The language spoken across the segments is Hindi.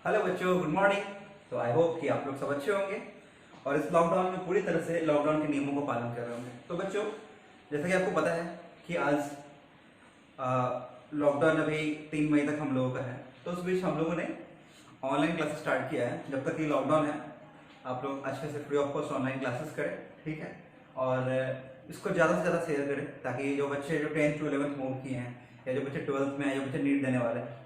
हेलो बच्चों, गुड मॉर्निंग। तो आई होप कि आप लोग सब अच्छे होंगे और इस लॉकडाउन में पूरी तरह से लॉकडाउन के नियमों को पालन कर रहे होंगे। तो बच्चों, जैसा कि आपको पता है कि आज लॉकडाउन अभी 3 मई तक हम लोगों का है। तो उस बीच हम लोगों ने ऑनलाइन क्लासेस स्टार्ट किया है। जब तक ये लॉकडाउन है आप लोग अच्छे से free of cost online classes करें, ठीक है। और इसको ज़्यादा से ज़्यादा शेयर करें ताकि जो बच्चे जो 10th to 11th मूव किए हैं या जो बच्चे 12th में हैं, जो बच्चे नीट देने वाले हैं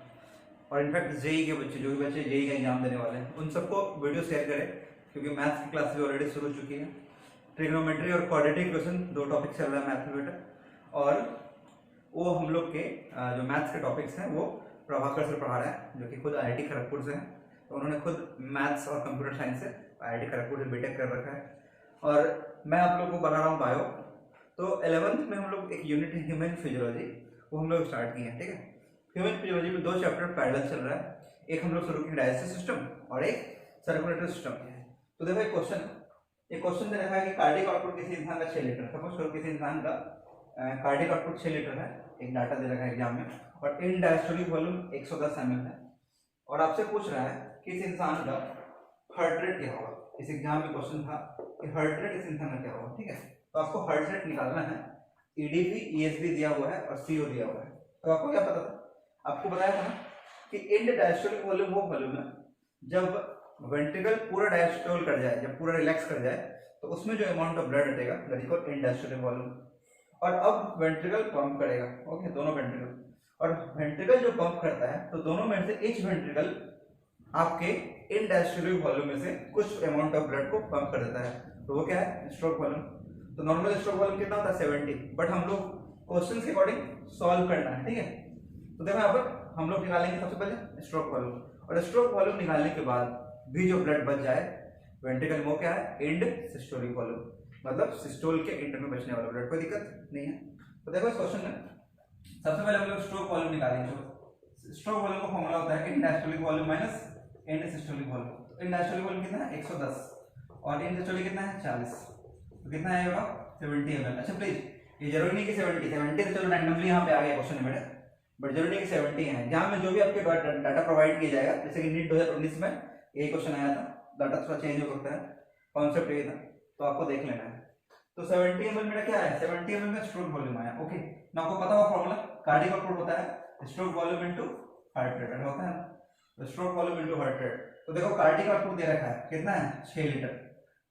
और इनफैक्ट जेई के बच्चे, जो भी बच्चे जेई का एग्जाम देने वाले हैं, उन सबको वीडियो शेयर करें क्योंकि मैथ्स की क्लास भी ऑलरेडी शुरू हो चुकी है। ट्रिग्नोमेट्री और क्वाड्रेटिक इक्वेशन 2 टॉपिक चल रहा है मैथ में बेटा। और वो हम लोग के जो मैथ्स के टॉपिक्स हैं वो प्रभाकर सर पढ़ा रहे हैं, जो कि खुद आईआईटी खड़गपुर से हैं। तो उन्होंने खुद मैथ्स और कंप्यूटर साइंस से आईआईटी खड़गपुर से बीटेक कर रखा है और मैं आप लोगों को बता रहा हूँ बायो। तो 11th में हम लोग एक यूनिट है ह्यूमन फिजियोलॉजी, वो हम लोग स्टार्ट किए हैं, ठीक है। ह्यूमन फिजियोलॉजी में 2 चैप्टर पैरेलल चल रहा है। एक हम लोग शुरू किए डाइजेस्टिव सिस्टम और एक सर्कुलेटरी सिस्टम। तो देखो एक क्वेश्चन दे रखा है कि कार्डियक आउटपुट किसी इंसान का 6 लीटर, सपोज करो किसी इंसान का कार्डियक आउटपुट 6 लीटर है, एक डाटा दे रखा है एग्जाम में, और इन डायस्टोलिक वॉल्यूम 110 ml है। और आपसे पूछ रहा है कि इस इंसान का हार्ट रेट क्या होगा। इस एग्जाम में क्वेश्चन था कि हार्ट रेट इस इंसान का क्या होगा, ठीक है। तो आपको हार्ट रेट निकालना है। ईडीवी ईएसबी दिया हुआ है और सीओ दिया हुआ है। तो आपको क्या पता था, आपको बताया था ना कि इंड डायस्टोलिक वॉल्यूम वो वॉल्यूम है जब वेंट्रिकल पूरा डायस्टोल कर जाए, जब पूरा रिलैक्स कर जाए तो उसमें जो अमाउंट ऑफ ब्लड हटेगा that is called end diastolic volume. और अब वेंट्रिकल पंप करेगा, ओके, दोनों वेंट्रिकल, और वेंट्रिकल जो पंप करता है तो दोनों में से ईच वेंट्रिकल आपके इन डायस्टोलिक वॉल्यूम में से कुछ अमाउंट ऑफ ब्लड को पंप कर देता है। तो वो क्या है, स्ट्रोक वॉल्यूम। तो नॉर्मल स्ट्रोक वॉल्यूम कितना होता है 70, बट हम लोग क्वेश्चन के अकॉर्डिंग सॉल्व करना है, ठीक है। तो देखो यहाँ पर हम लोग निकालेंगे सबसे पहले स्ट्रोक वॉल्यूम, और स्ट्रोक वॉल्यूम निकालने के बाद भी जो ब्लड बच जाए वेंट्रिकल वो क्या है, इंड सिस्टोलिक वॉल्यूम, मतलब सिस्टोल के इंड में बचने वाला ब्लड, कोई दिक्कत नहीं है। तो देखो इस क्वेश्चन में सबसे पहले हम लोग स्ट्रोक वॉल्यूम निकालेंगे। स्ट्रोक वॉल्यूम का फॉर्मूला होता है end diastolic volume minus end systolic volume. तो इंड डायस्टोलिक वॉल्यूम कितना है 110 और इंड सिस्टोलिक कितना है 40। तो कितना आएगा 70 ml। अच्छा प्लीज, ये जरूरी नहीं कि 70 तो चलो रैंडमली यहाँ पे आ गया क्वेश्चन में, बट जरूरी नहीं कि 70 है। जहाँ में जो भी आपके डाटा प्रोवाइड किया जाएगा, जैसे कि नीट 2019 में यही क्वेश्चन आया था, डाटा थोड़ा चेंज हो सकता है, कॉन्सेप्ट यही था, तो आपको देख लेना है। तो 70 ml मेरा क्या है, 70 ml में स्ट्रोक वॉल्यूम आया, ओके ना। आपको पता होगा फॉर्मूला, कार्डियक आउटपुट होता है stroke volume into heart rate होता है, तो stroke volume into heart rate. तो देखो कार्डियक आउटपुट दे रखा है कितना है 6 लीटर,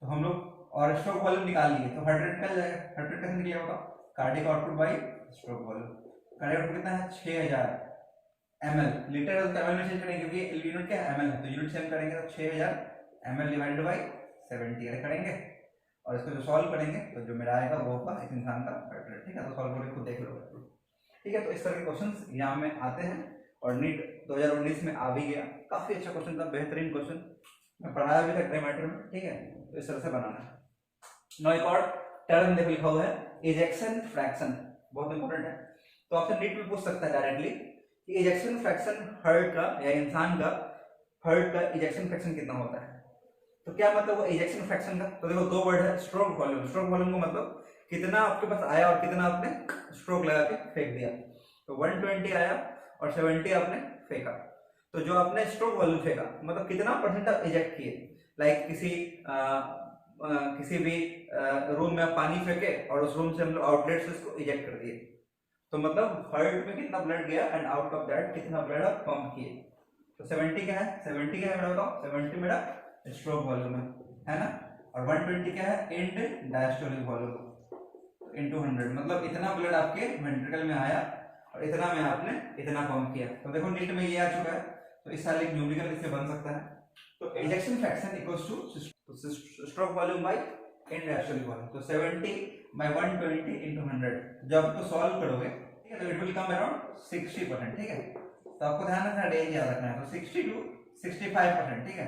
तो हम लोग और स्ट्रोक वॉल्यूम निकाल लिए तो हार्ट रेट निकल जाएगा। हार्ट रेट कैसे निकलेगा होगा, cardiac output by stroke volume. Cardiac output कितना है 6000 ml, लीटर तो ml में चेंज करेंगे क्योंकि यूनिट क्या है ml है, तो यूनिट चेंज करेंगे तो 6000 ml डिवाइडेड बाय 70 ऐसे करेंगे, और इसको जो सॉल्व करेंगे तो जो मेरा आएगा वो होगा इस इंसान का हार्ट रेट, ठीक है। तो सॉल्व करके खुद देख लो, ठीक है। तो इस तरह के क्वेश्चंस एग्जाम में आते हैं और नीट 2019 में आ भी गया, काफी अच्छा क्वेश्चन था, बेहतरीन क्वेश्चन, मैं पढ़ाया भी था ट्रिमेटर में, ठीक है। तो इस तरह से बनाना है। नौ एक और टर्म देखो लिखा हुआ है इजेक्शन फ्रैक्शन, बहुत इंपॉर्टेंट है। तो आपसे नीट में पूछ सकता है डायरेक्टली कि इजेक्शन फ्रैक्शन हार्ट का या इंसान का हार्ट का इजेक्शन फ्रैक्शन कितना होता है। तो क्या मतलब वो इजेक्शन फ्रैक्शन का, तो देखो 2 वर्ड है, स्ट्रोक वॉल्यूम। स्ट्रोक वॉल्यूम का मतलब कितना आपके पास आया और कितना आपने स्ट्रोक लगा के फेंक दिया। तो 120 आया और 70 आपने फेंका, तो जो आपने स्ट्रोक वॉल्यूम फेंका मतलब कितना परसेंट आप इजेक्ट किए। लाइक किसी भी रूम में आप पानी फेंके और उस रूम से हम लोग आउटलेट से उसको इजेक्ट कर दिए, तो मतलब हार्ट में कितना ब्लड गया एंड आउट ऑफ दैट कितना ब्लड आप पंप किए। तो 70 क्या है, 70 क्या है मेरा बताओ, 70 मेरा स्ट्रोक वॉल्यूम है ना, और 120 क्या है इंड डायस्टोलिक वॉल्यूम इनटू 100, मतलब इतना ब्लड आपके वेंट्रिकल में आया और इतना में आपने इतना पंप किया। तो देखो नीट में ये आ चुका है, तो इस साल एक न्यूमेरिकल इससे बन सकता है। तो ejection fraction equals to stroke volume by end diastolic volume. तो 70 बाय 120 इनटू 100, जब आपको सॉल्व करोगे, ठीक है, तो इट विल कम अराउंड 60%, ठीक है। तो आपको ध्यान रखना, रेंज याद रखना है, तो 60 टू 65%, ठीक है,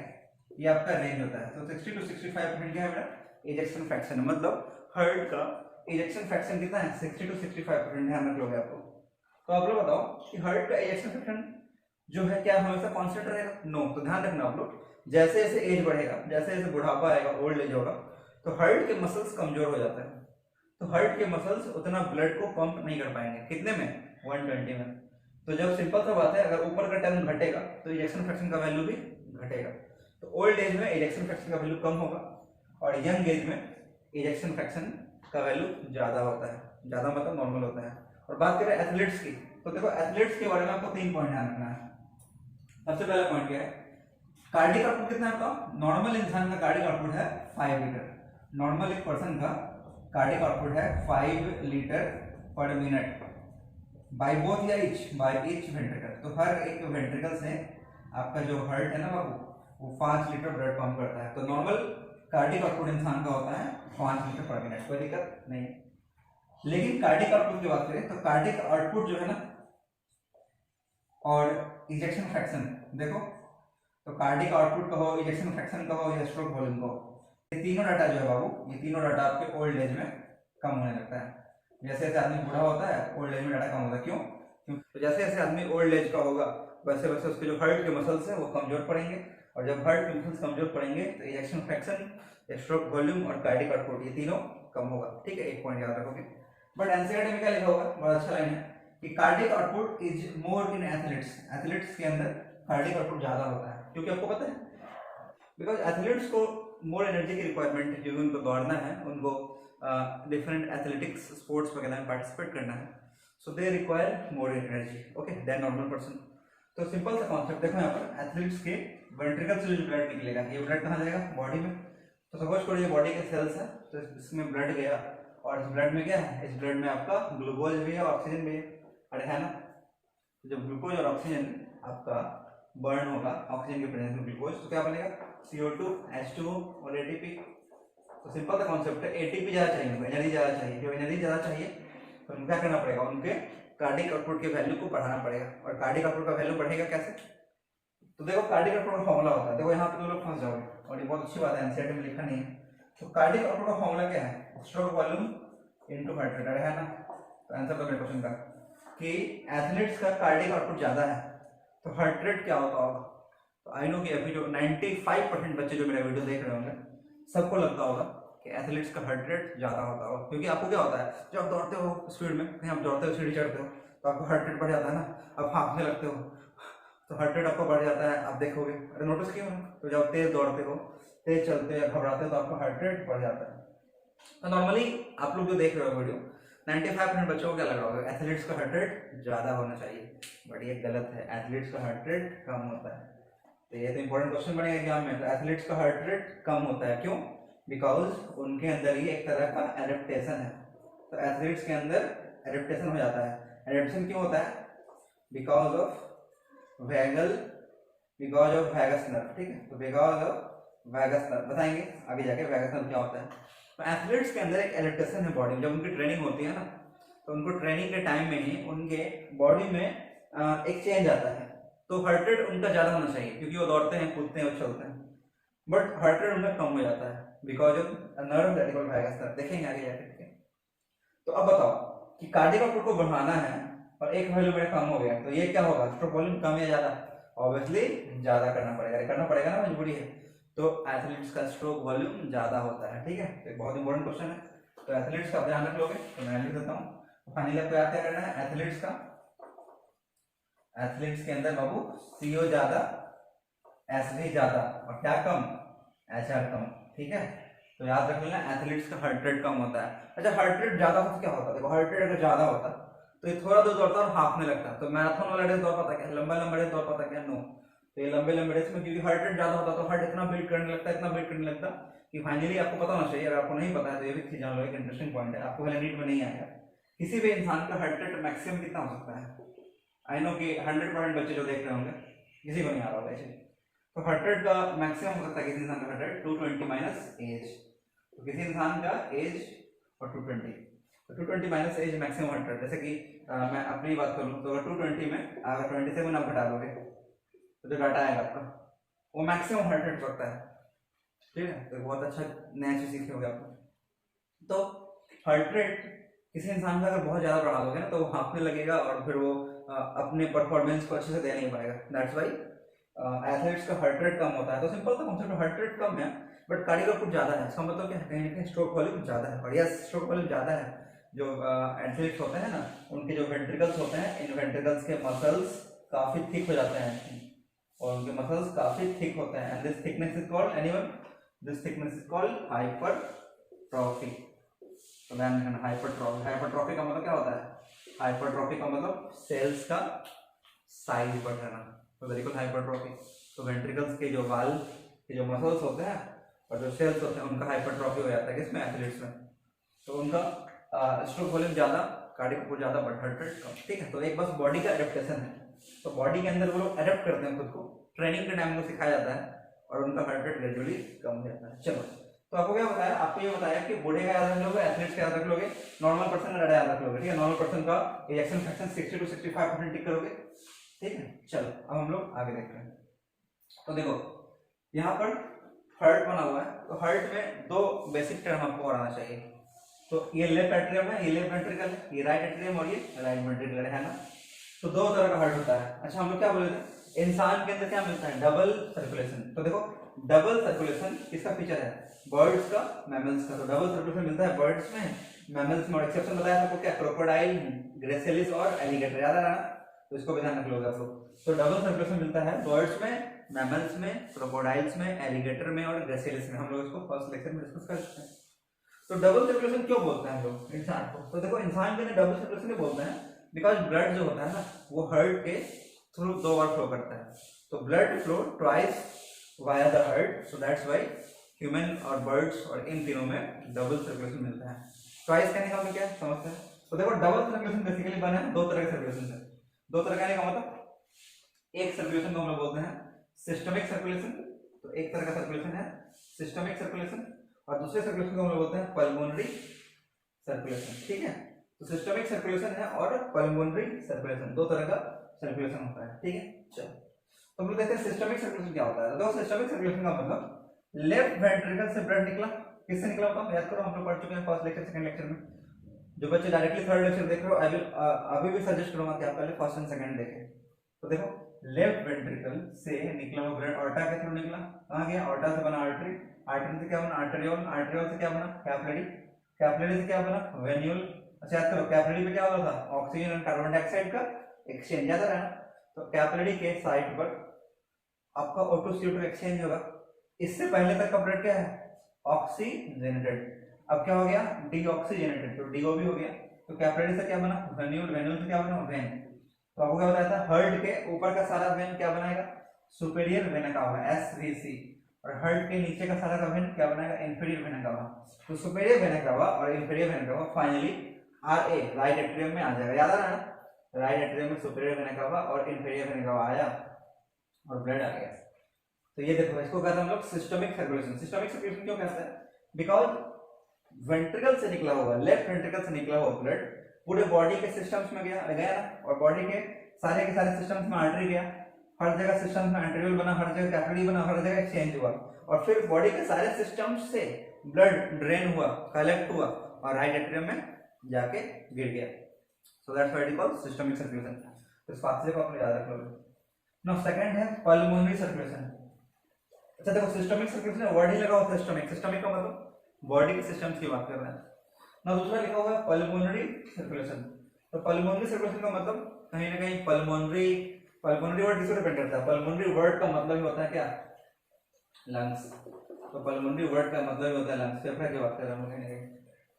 ये आपका रेंज होता है। तो 60 टू 65% क्या है मेरा इजेक्शन फ्रैक्शन, मतलब हार्ट का इजेक्शन फ्रैक्शन कितना है 60 टू 65%, ध्यान रख लोगे आपको। तो आप लोग बताओ कि हार्ट का इजेक्शन फ्रैक्शन जो है क्या हमेशा कांस्टेंट रहेगा, नो। तो ध्यान रखना आप लोग, जैसे जैसे एज बढ़ेगा, जैसे जैसे बुढ़ापा आएगा, ओल्ड एज होगा, तो हार्ट के मसल्स कमजोर हो जाते हैं, तो हार्ट के मसल्स उतना ब्लड को पंप नहीं कर पाएंगे, कितने में 120 में। तो जब सिंपल सा बात है, अगर ऊपर का टर्म घटेगा तो इजेक्शन फ्रैक्शन का वैल्यू भी घटेगा। तो ओल्ड एज में इजेक्शन फ्रैक्शन का वैल्यू कम होगा और यंग एज में इजेक्शन फ्रैक्शन का वैल्यू ज़्यादा होता है। ज़्यादा मतलब नॉर्मल होता है। और बात करें एथलीट्स की, तो देखो एथलीट्स के बारे में आपको 3 पॉइंट ध्यान रखना है। सबसे पहला पॉइंट क्या है, कार्डिक आउटपुट कितना है आपका? नॉर्मल इंसान का कार्डिक आउटपुट है 5 लीटर। नॉर्मल एक पर्सन का कार्डिक आउटपुट है 5 लीटर पर मिनट बाय बोथ या बाय ईच वेंट्रिकल। तो हर एक वेंट्रिकल से आपका जो हार्ट है ना बाबू, वो 5 लीटर ब्लड पंप करता है। तो नॉर्मल कार्डिक आउटपुट इंसान का होता है 5 लीटर पर मिनट, कोई दिक्कत नहीं। लेकिन कार्डिक आउटपुट की बात करें तो कार्डिक आउटपुट जो है ना और इजेक्शन फ्रैक्शन, देखो तो कार्डिक आउटपुट कहो, इजेक्शन फ्रैक्शन कहो या स्ट्रोक वॉल्यूम कहो, ये तीनों डाटा जो है बाबू, ये तीनों डाटा आपके ओल्ड एज में कम होने लगता है। जैसे जैसे आदमी बूढ़ा होता है ओल्ड एज में डाटा कम होता है। क्यों? तो जैसे जैसे आदमी ओल्ड एज का होगा वैसे वैसे उसके जो हार्ट के मसल्स हैं वो कमजोर पड़ेंगे, और जब हार्ट के मसल्स कमजोर पड़ेंगे तो इजेक्शन फ्रैक्शन, स्ट्रोक वॉल्यूम और कार्डिक आउटपुट ये तीनों कम होगा। ठीक है, एक पॉइंट याद रखोगे। बट एनसीईआरटी में क्या लिखा होगा, बड़ा अच्छा लाइन है कि cardiac output is more in athletes. Athletes के अंदर कार्डिक आउटपुट ज्यादा होता है, क्योंकि आपको पता है बिकॉज एथलीट्स को मोर एनर्जी की रिक्वायरमेंट है, क्योंकि उनको दौड़ना है, उनको डिफरेंट एथलेटिक्स स्पोर्ट्स वगैरह में पार्टिसिपेट करना है, so they require more energy okay than normal person. तो सिंपल सा कॉन्सेप्ट देखो यहाँ पर, एथलीट्स के वेंट्रिकल से जो ब्लड निकलेगा, ये ब्लड कहाँ जाएगा? बॉडी में। तो सपोज करो ये बॉडी के सेल्स है, तो इसमें ब्लड गया और इस ब्लड में क्या है? इस ब्लड में आपका ग्लूकोज भी है, ऑक्सीजन भी है, अरे है ना। जब ग्लूकोज और ऑक्सीजन आपका बर्न होगा, ऑक्सीजन के प्रेजेंस में ग्लूकोज, तो क्या बनेगा? CO2 H2O और ATP। तो सिंपल सा कॉन्सेप्ट है, एटीपी ज्यादा चाहिए उनको, एनर्जी ज्यादा चाहिए। जब एनर्जी ज्यादा चाहिए तो उनको क्या करना पड़ेगा? उनके कार्डिक आउटपुट के वैल्यू को बढ़ाना पड़ेगा। और कार्डिक आउटपुट का वैल्यू बढ़ेगा कैसे? तो देखो कार्डिक आउटपुट का फॉर्मूला होता है, देखो यहाँ पे तो लोग फंस जाओगे और ये बहुत अच्छी बात है, एनसीईआरटी में लिखा नहीं है। तो कार्डिक आउटपुट का फॉर्मूला क्या है? Stroke volume into heart rate, है ना। तो आंसर तो मेरे क्वेश्चन का कि एथलीट्स का कार्डिक आउटपुट ज्यादा है तो हार्ट रेट क्या होता होगा? तो आई नो कि अभी जो 95% बच्चे जो मेरा वीडियो देख रहे होंगे सबको लगता होगा कि एथलीट्स का हार्ट रेट ज्यादा होता होगा, क्योंकि आपको क्या होता है जब आप दौड़ते हो स्पीड में, कहीं आप दौड़ते हो सीढ़ी चढ़ते हो तो आपका हार्ट रेट बढ़ जाता है ना, आप हाँफने लगते हो तो हार्ट रेट आपका बढ़ जाता है, आप देखोगे, अरे नोटिस किया ना। तो जब तेज दौड़ते हो, तेज चलते हो या घबराते हो तो आपका हार्ट रेट बढ़ जाता है। तो नॉर्मली आप लोग जो देख रहे हो वीडियो, 95% बच्चों को क्या लग रहा होगा? एथलीट्स का हार्ट रेट ज्यादा होना चाहिए, बट ये गलत है, एथलीट्स का हार्ट रेट कम होता है। तो ये तो इंपॉर्टेंट क्वेश्चन बनेगा एग्जाम में। तो एथलीट्स का हार्ट रेट कम होता है, क्यों? बिकॉज उनके अंदर ये एक तरह का एडेप्टेशन है। तो एथलीट्स के अंदर एडेप्टेशन हो जाता है। एडेप्टेशन क्यों होता है? Because of vagus nerve. ठीक है, तो बिकॉज ऑफ वैगस नर्व बताएंगे आगे जाके वैगस नर्व क्या होता है। तो एथलीट्स के अंदर एक एडेप्टेशन है बॉडी में, जब उनकी ट्रेनिंग होती है ना, तो उनको ट्रेनिंग के टाइम में ही उनके बॉडी में एक चेंज आता है। तो हार्ट रेट उनका ज्यादा होना चाहिए, क्योंकि वो दौड़ते हैं, कूदते हैं, उछलते हैं, बट हार्ट रेट उनका कम हो जाता है because of nerve that is called vagus nerve. देखेंगे आगे जाके। तो अब बताओ कि कार्डियक आउटपुट को बढ़ाना है और एक वैल्यू मेरा कम हो गया, तो ये क्या होगा? स्ट्रोक वॉल्यूम कम या ज्यादा? ऑब्वियसली ज्यादा करना पड़ेगा ना, मजबूरी है। तो एथलीट्स का स्ट्रोक वॉल्यूम ज्यादा होता है। ठीक है, एक बहुत इंपॉर्टेंट क्वेश्चन है। तो एथलीट्स का ध्यान रख लोगे, तो मैं लिख देता हूँ। फाइनली आपको याद क्या करना है? एथलीट्स का, एथलीट्स के अंदर बाबू CO ज्यादा, SV ज्यादा और क्या कम? HR कम। ठीक है, तो याद रख लेना एथलीट्स का हार्ट रेट कम होता है। अच्छा, हार्ट रेट ज्यादा हो तो क्या होता है? देखो हार्ट रेट अगर ज्यादा होता तो ये थोड़ा दूर दौड़ता और हाँफने लगता। तो मैराथन वाला रेस दौड़ पाता क्या? लंबा रेस दौड़ पाता क्या? नो। तो ये लंबे रेस में क्योंकि हार्ट रेट ज्यादा होता तो हार्ट इतना बीट करने लगता कि फाइनली आपको पता होना चाहिए। अगर आपको नहीं पता है तो ये भी चीज जान लो, एक इंटरेस्टिंग पॉइंट है, आपको पहले नीट में नहीं आएगा। किसी भी इंसान का हार्ट रेट मैक्सिमम कितना हो सकता है? आई नो कि 100% बच्चे जो देख रहे होंगे किसी को नहीं आ रहा होगा ऐसे। तो हार्ट रेट का मैक्सिमम हो सकता है किसी इंसान का हार्ट रेट 220 माइनस एज। तो किसी इंसान का एज और 220, तो 220 minus age maximum heart rate. जैसे कि मैं अपनी बात करूँ तो अगर 220 में अगर 27 आप घटा दोगे तो जो डाटा आएगा आपका वो मैक्सिमम हार्ट रेट रखता है। ठीक है, तो बहुत अच्छा नया चीज सीखे होगे आपको। तो हार्ट रेट किसी इंसान का अगर बहुत ज्यादा बढ़ा दोगे ना तो वो हाँफने लगेगा और फिर वो अपने परफॉर्मेंस को अच्छे से दे नहीं पाएगा। दैट्स व्हाई एथलीट्स का हार्ट रेट कम होता है। तो सिंपल सा कॉन्सेप्ट, हार्ट रेट कम है बट कार्डियक आउटपुट ज्यादा है, इसका मतलब क्या है? कहीं ना कहीं स्ट्रोक वॉल्यूम ज्यादा है। और यस, स्ट्रोक वॉल्यूम ज्यादा है जो एथलीट्स होते हैं ना, उनके जो वेंट्रिकल्स होते हैं, इन वेंट्रिकल्स के मसल्स काफी थिक हो जाते हैं और उनके मसल्स काफी थिक होते हैं and this thickness is called anyone, this thickness is called hypertrophy. तो ध्यान रखना हाइपरट्रॉफी, हाइपरट्रॉफी का मतलब क्या होता है? हाइपरट्रॉफी का मतलब सेल्स का साइज बढ़ जाना, तो वेरी गुड हाइपरट्रॉफी। तो वेंट्रिकल्स के जो वाल के जो मसल्स होते हैं और जो सेल्स होते हैं उनका हाइपरट्रॉफी हो जाता है किसमें? एथलीट्स में। तो उनका स्ट्रोक वॉल्यूम ज्यादा, कार्डियक ज्यादा, बट हार्ट रेट कम। ठीक है, तो एक बस बॉडी का एडेप्टेशन है, तो बॉडी के अंदर वो लोग एडेप्ट करते हैं खुद को, ट्रेनिंग के टाइम को सिखाया जाता है और उनका हार्ट रेट ग्रेजुअली कम हो जाता है। चलो, तो आपको क्या बताया? आपको ये बताया कि बूढ़े का याद रख लोगे, एथलीट्स का याद रख लोगे, नॉर्मल पर्सन का याद रख लोगे। ठीक है, नॉर्मल पर्सन का रिएक्शन फ्रैक्शन 60 to 65% टिक करोगे। ठीक है, चलो अब हम लोग आगे देखते हैं। तो देखो यहाँ पर हार्ट बना हुआ है, तो हार्ट में दो बेसिक टर्म आपको और आना चाहिए। तो ये लेफ्ट एट्रियम है, ये लेफ्ट वेंट्रिकल है, ये राइट एट्रियम और ये राइट वेंट्रिकल है ना। तो दो तरह का हार्ट होता है। अच्छा, हम लोग क्या बोले थे? इंसान के अंदर क्या मिलता है? Double circulation. तो देखो डबल सर्कुलेशन किसका फीचर है? बर्ड्स का, मैमल्स का। तो डबल सर्कुलेशन मिलता है बर्ड्स में, मैमल्स में। और एक्सेप्शन बताया आपको क्या? क्रोकोडाइल, ग्रेसिलिस और एलिगेटर, याद आ रहा है? तो इसको भी ध्यान रख लोगे आप लोग। तो डबल सर्कुलेशन मिलता है बर्ड्स में, मैमल्स में, क्रोकोडाइल्स में, एलिगेटर में और ग्रेसिलिस में। हम लोग इसको फर्स्ट लेक्चर में डिस्कस कर चुके हैं। तो डबल सर्कुलेशन क्यों बोलते हैं हम लोग इंसान को? तो देखो इंसान के लिए डबल सर्कुलेशन नहीं बोलते हैं बिकॉज ब्लड जो होता है ना वो हार्ट के थ्रू दो बार फ्लो करता है। तो blood flow twice via the heart, so that's why human और बर्ड्स और इन तीनों में डबल सर्कुलेशन मिलता है। ट्वाइस कहने का मतलब क्या समझते हैं? तो देखो डबल सर्कुलेशन बेसिकली बना है दो तरह के सर्कुलेशन से। दो तरह कहने का मतलब एक सर्कुलेशन को हम लोग बोलते हैं सिस्टमिक सर्कुलेशन, तो एक तरह का सर्कुलेशन है सिस्टमिक सर्कुलेशन, और दूसरे सर्कुलेशन को हम लोग बोलते हैं पल्मोनरी सर्कुलेशन। ठीक है, तो सिस्टमिक सर्कुलेशन है और पल्मोनरी सर्कुलेशन, दो तरह का सर्कुलेशन होता है। ठीक है, चलो तो हम लोग देखते हैं सिस्टमिक सर्कुलेशन क्या होता है। तो सिस्टमिक सर्कुलेशन का मतलब लेफ्ट वेंट्रिकल से ब्लड निकला, किससे निकला होता है? याद करो, हम लोग पढ़ चुके हैं फर्स्ट लेक्चर सेकंड लेक्चर में। जो बच्चे डायरेक्टली थर्ड लेक्चर देख रहे हो, अभी भी सजेस्ट करूंगा कि आप पहले फर्स्ट एंड सेकंड देखें। तो देखो लेफ्ट वेंट्रिकल से निकला हुआ ब्लड ऑर्टा के थ्रू निकला, कहां गया? ऑर्टा से बना आर्टरी, आर्टरी से क्या बना? आर्टेरियोल, आर्टेरियोल से क्या बना? कैपिलरी, कैपिलरी से क्या बना? वेन्यूल। अच्छा याद करो, कैपिलरी पे क्या हो रहा था? ऑक्सीजन और कार्बन डाइऑक्साइड का एक्सचेंज, याद है ना? तो कैपिलरी के साइड पर आपका O2 CO2 एक्सचेंज होगा। इससे पहले तक का ब्लड क्या है? ऑक्सीजनेटेड। अब क्या हो गया? डीऑक्सीजनेटेड, तो DO भी हो गया। तो कैपिलरी से क्या बना? वेन्यूल, वेन्यूल से क्या बना? वेन। तो आपको क्या बताया था? हार्ट के ऊपर का सारा वेन क्या बनाएगा? सुपीरियर वेना कावा, SVC, और हार्ट के नीचे का सारा का वेन क्या बनाएगा? Inferior vena cava. तो सुपीरियर वेना कावा और inferior vena cava finally RA right atrium में आ जाएगा, याद आ रहा है ना? राइट एट्रियम में सुपीरियर वेना कावा और इंफीरियर वेना कावा आया और ब्लड आ गया। तो ये देखो, इसको कहते हैं हम लोग सिस्टमिक सर्कुलेशन। सिस्टमिक सर्कुलेशन क्यों कहते हैं? बिकॉज वेंट्रिकल से निकला हुआ, लेफ्ट वेंट्रिकल से निकला हुआ ब्लड पूरे बॉडी के सिस्टम्स में गया ना, और बॉडी के सारे सिस्टम्स में आर्टरी गया, हर जगह सिस्टम्स में आर्टेरियल बना, हर जगह कैपिलरी बना, हर जगह एक्सचेंज हुआ, और फिर बॉडी के सारे सिस्टम्स से ब्लड ड्रेन हुआ, कलेक्ट हुआ और राइट एट्रियम में जाके गिर गया। So that's why it is called systemic circulation. तो इस बात को आप याद रख लोगे। नाउ सेकंड है पल्मोनरी सर्कुलेशन। अच्छा देखो, सिस्टमिक सर्कुलेशन वर्ड ही लगा हुआ सिस्टमिक, सिस्टमिक का मतलब बॉडी के सिस्टम्स की बात कर रहे हैं ना। दूसरा लिखा हुआ है पल्मोनरी सर्कुलेशन। तो पल्मोनरी सर्कुलेशन का मतलब कहीं ना कहीं पल्मोनरी वर्ड किसको डिपेंड करता है? पल्मोनरी वर्ड का मतलब ही होता है क्या? लंग्स। तो पल्मोनरी वर्ड का मतलब ही होता है लंग्स, फेफड़े की बात कर रहे हैं।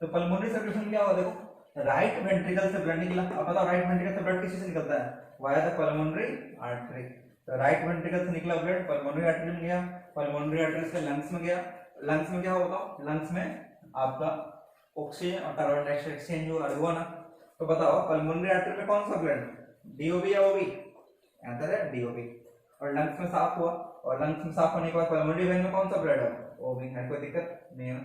तो पल्मोनरी सर्कुलेशन क्या हुआ? देखो राइट वेंट्रिकल से ब्लड निकला। अब बताओ राइट वेंट्रिकल से ब्लड किस से निकलता है? Via the pulmonary artery. तो राइट वेंट्रिकल से निकला ब्लड पल्मोनरी आर्टरी में गया, पल्मोनरी आर्टरी से लंग्स में गया। लंग्स में क्या होगा? लंग्स में आपका ऑक्सीजन और कार्बन डाइऑक्साइड एक्सचेंज हुआ ना। तो बताओ पल्मोनरी आर्टरी में कौन सा ब्लड? DOB या OB? आंसर है DOB। और लंग्स में साफ हुआ, और लंग्स में साफ होने के बाद पल्मोनरी वेन में कौन सा ब्लड है? OB है, कोई दिक्कत नहीं है।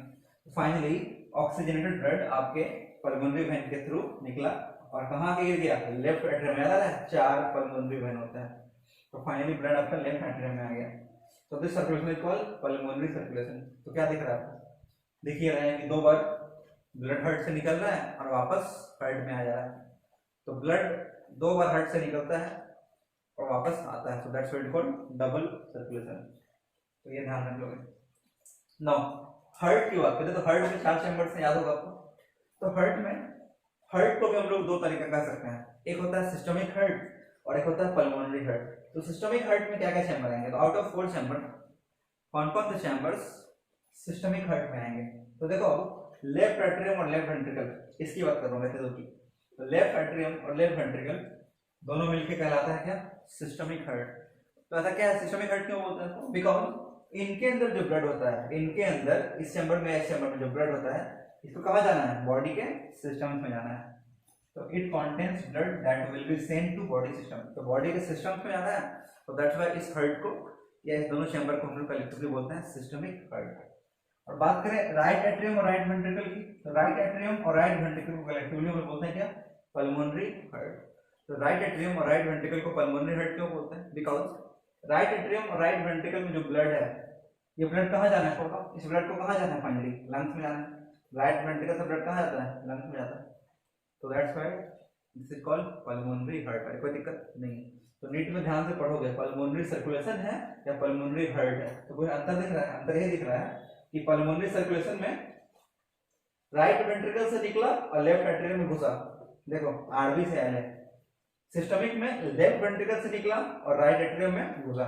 फाइनली ऑक्सीजनेटेड ब्लड आपके पल्मोनरी वेन के थ्रू निकला और कहां के गिर गया? लेफ्ट एट्रियम में। याद है 4 पल्मोनरी वेन होता है, तो फाइनली ब्लड आपका लेफ्ट एट्रियम में आ गया। तो this circulation is called pulmonary circulation. तो क्या दिख रहा है आपको? देखिए रहे हैं कि दो बार ब्लड हार्ट से निकल रहा है और वापस हार्ट में आ जा रहा है। तो ब्लड दो बार हार्ट से निकलता है और वापस आता है, so that's why it called double circulation. तो ये ध्यान रख लोगे। नाउ हार्ट की बात करें तो हार्ट में 4 चैम्बर्स हैं, याद होगा आपको। तो हार्ट में हार्ट को भी हम लोग दो तरीके का कह सकते हैं, एक होता है सिस्टमिक हार्ट और एक होता है पल्मोनरी हार्ट। तो सिस्टमिक हार्ट में क्या क्या चैम्बर आएंगे, तो आउट ऑफ 4 चैम्बर कौन कौन से चैम्बर्स सिस्टमिक हार्ट में आएंगे। तो देखो लेफ्ट एट्रियम और लेफ्ट वेंट्रिकल, इसकी बात कर रहा हूँ मैं तो की। तो लेफ्ट एट्रियम और लेफ्ट वेंट्रिकल दोनों मिलकर कहलाता है क्या, सिस्टमिक हार्ट। तो ऐसा क्या है, सिस्टमिक हार्ट क्यों बोलते हैं, बिकॉज इनके अंदर जो ब्लड होता है, इनके अंदर इस चैम्बर में, इस चैम्बर में जो ब्लड होता है, इसको कहाँ जाना है, बॉडी के सिस्टम में जाना है। तो it contains blood that will be send to body system, तो बॉडी के सिस्टम में जाना है। तो दैट्स व्हाई इस हार्ट को या इस दोनों चैम्बर को हम लोग कलेक्टिवली बोलते हैं सिस्टमिक हार्ट। और बात करें राइट एट्रियम और राइट वेंट्रिकल की, तो राइट एट्रियम और राइट वेंट्रिकल को कलेक्टिवली हम लोग बोलते हैं क्या, पल्मोनरी हार्ट। तो राइट एट्रियम और राइट वेंट्रिकल को पल्मोनरी हार्ट क्यों बोलते हैं, बिकॉज राइट एट्रियम और राइट वेंट्रिकल में जो ब्लड है, ये ब्लड कहाँ जाना है, इस ब्लड को कहाँ जाना है, फाइनली लंग्स में जाना है। राइट वेंट्रिकल से ब्लड कहाँ जाता है, लंग्स में जाता है। तो that's why this is called pulmonary heart. कोई दिक्कत नहीं। तो नीट में ध्यान से पढ़ोगे, पल्मोनरी सर्कुलेशन है या पल्मोनरी हार्ट है, तो कोई अंतर दिख रहा है, अंतर ये दिख रहा है कि पल्मोनरी सर्कुलेशन में राइट वेंट्रिकल से निकला और लेफ्ट एट्रियम में घुसा, देखो आरबी से आया है। सिस्टमिक में लेफ्ट वेंट्रिकल से निकला और राइट एट्रियम में घुसा,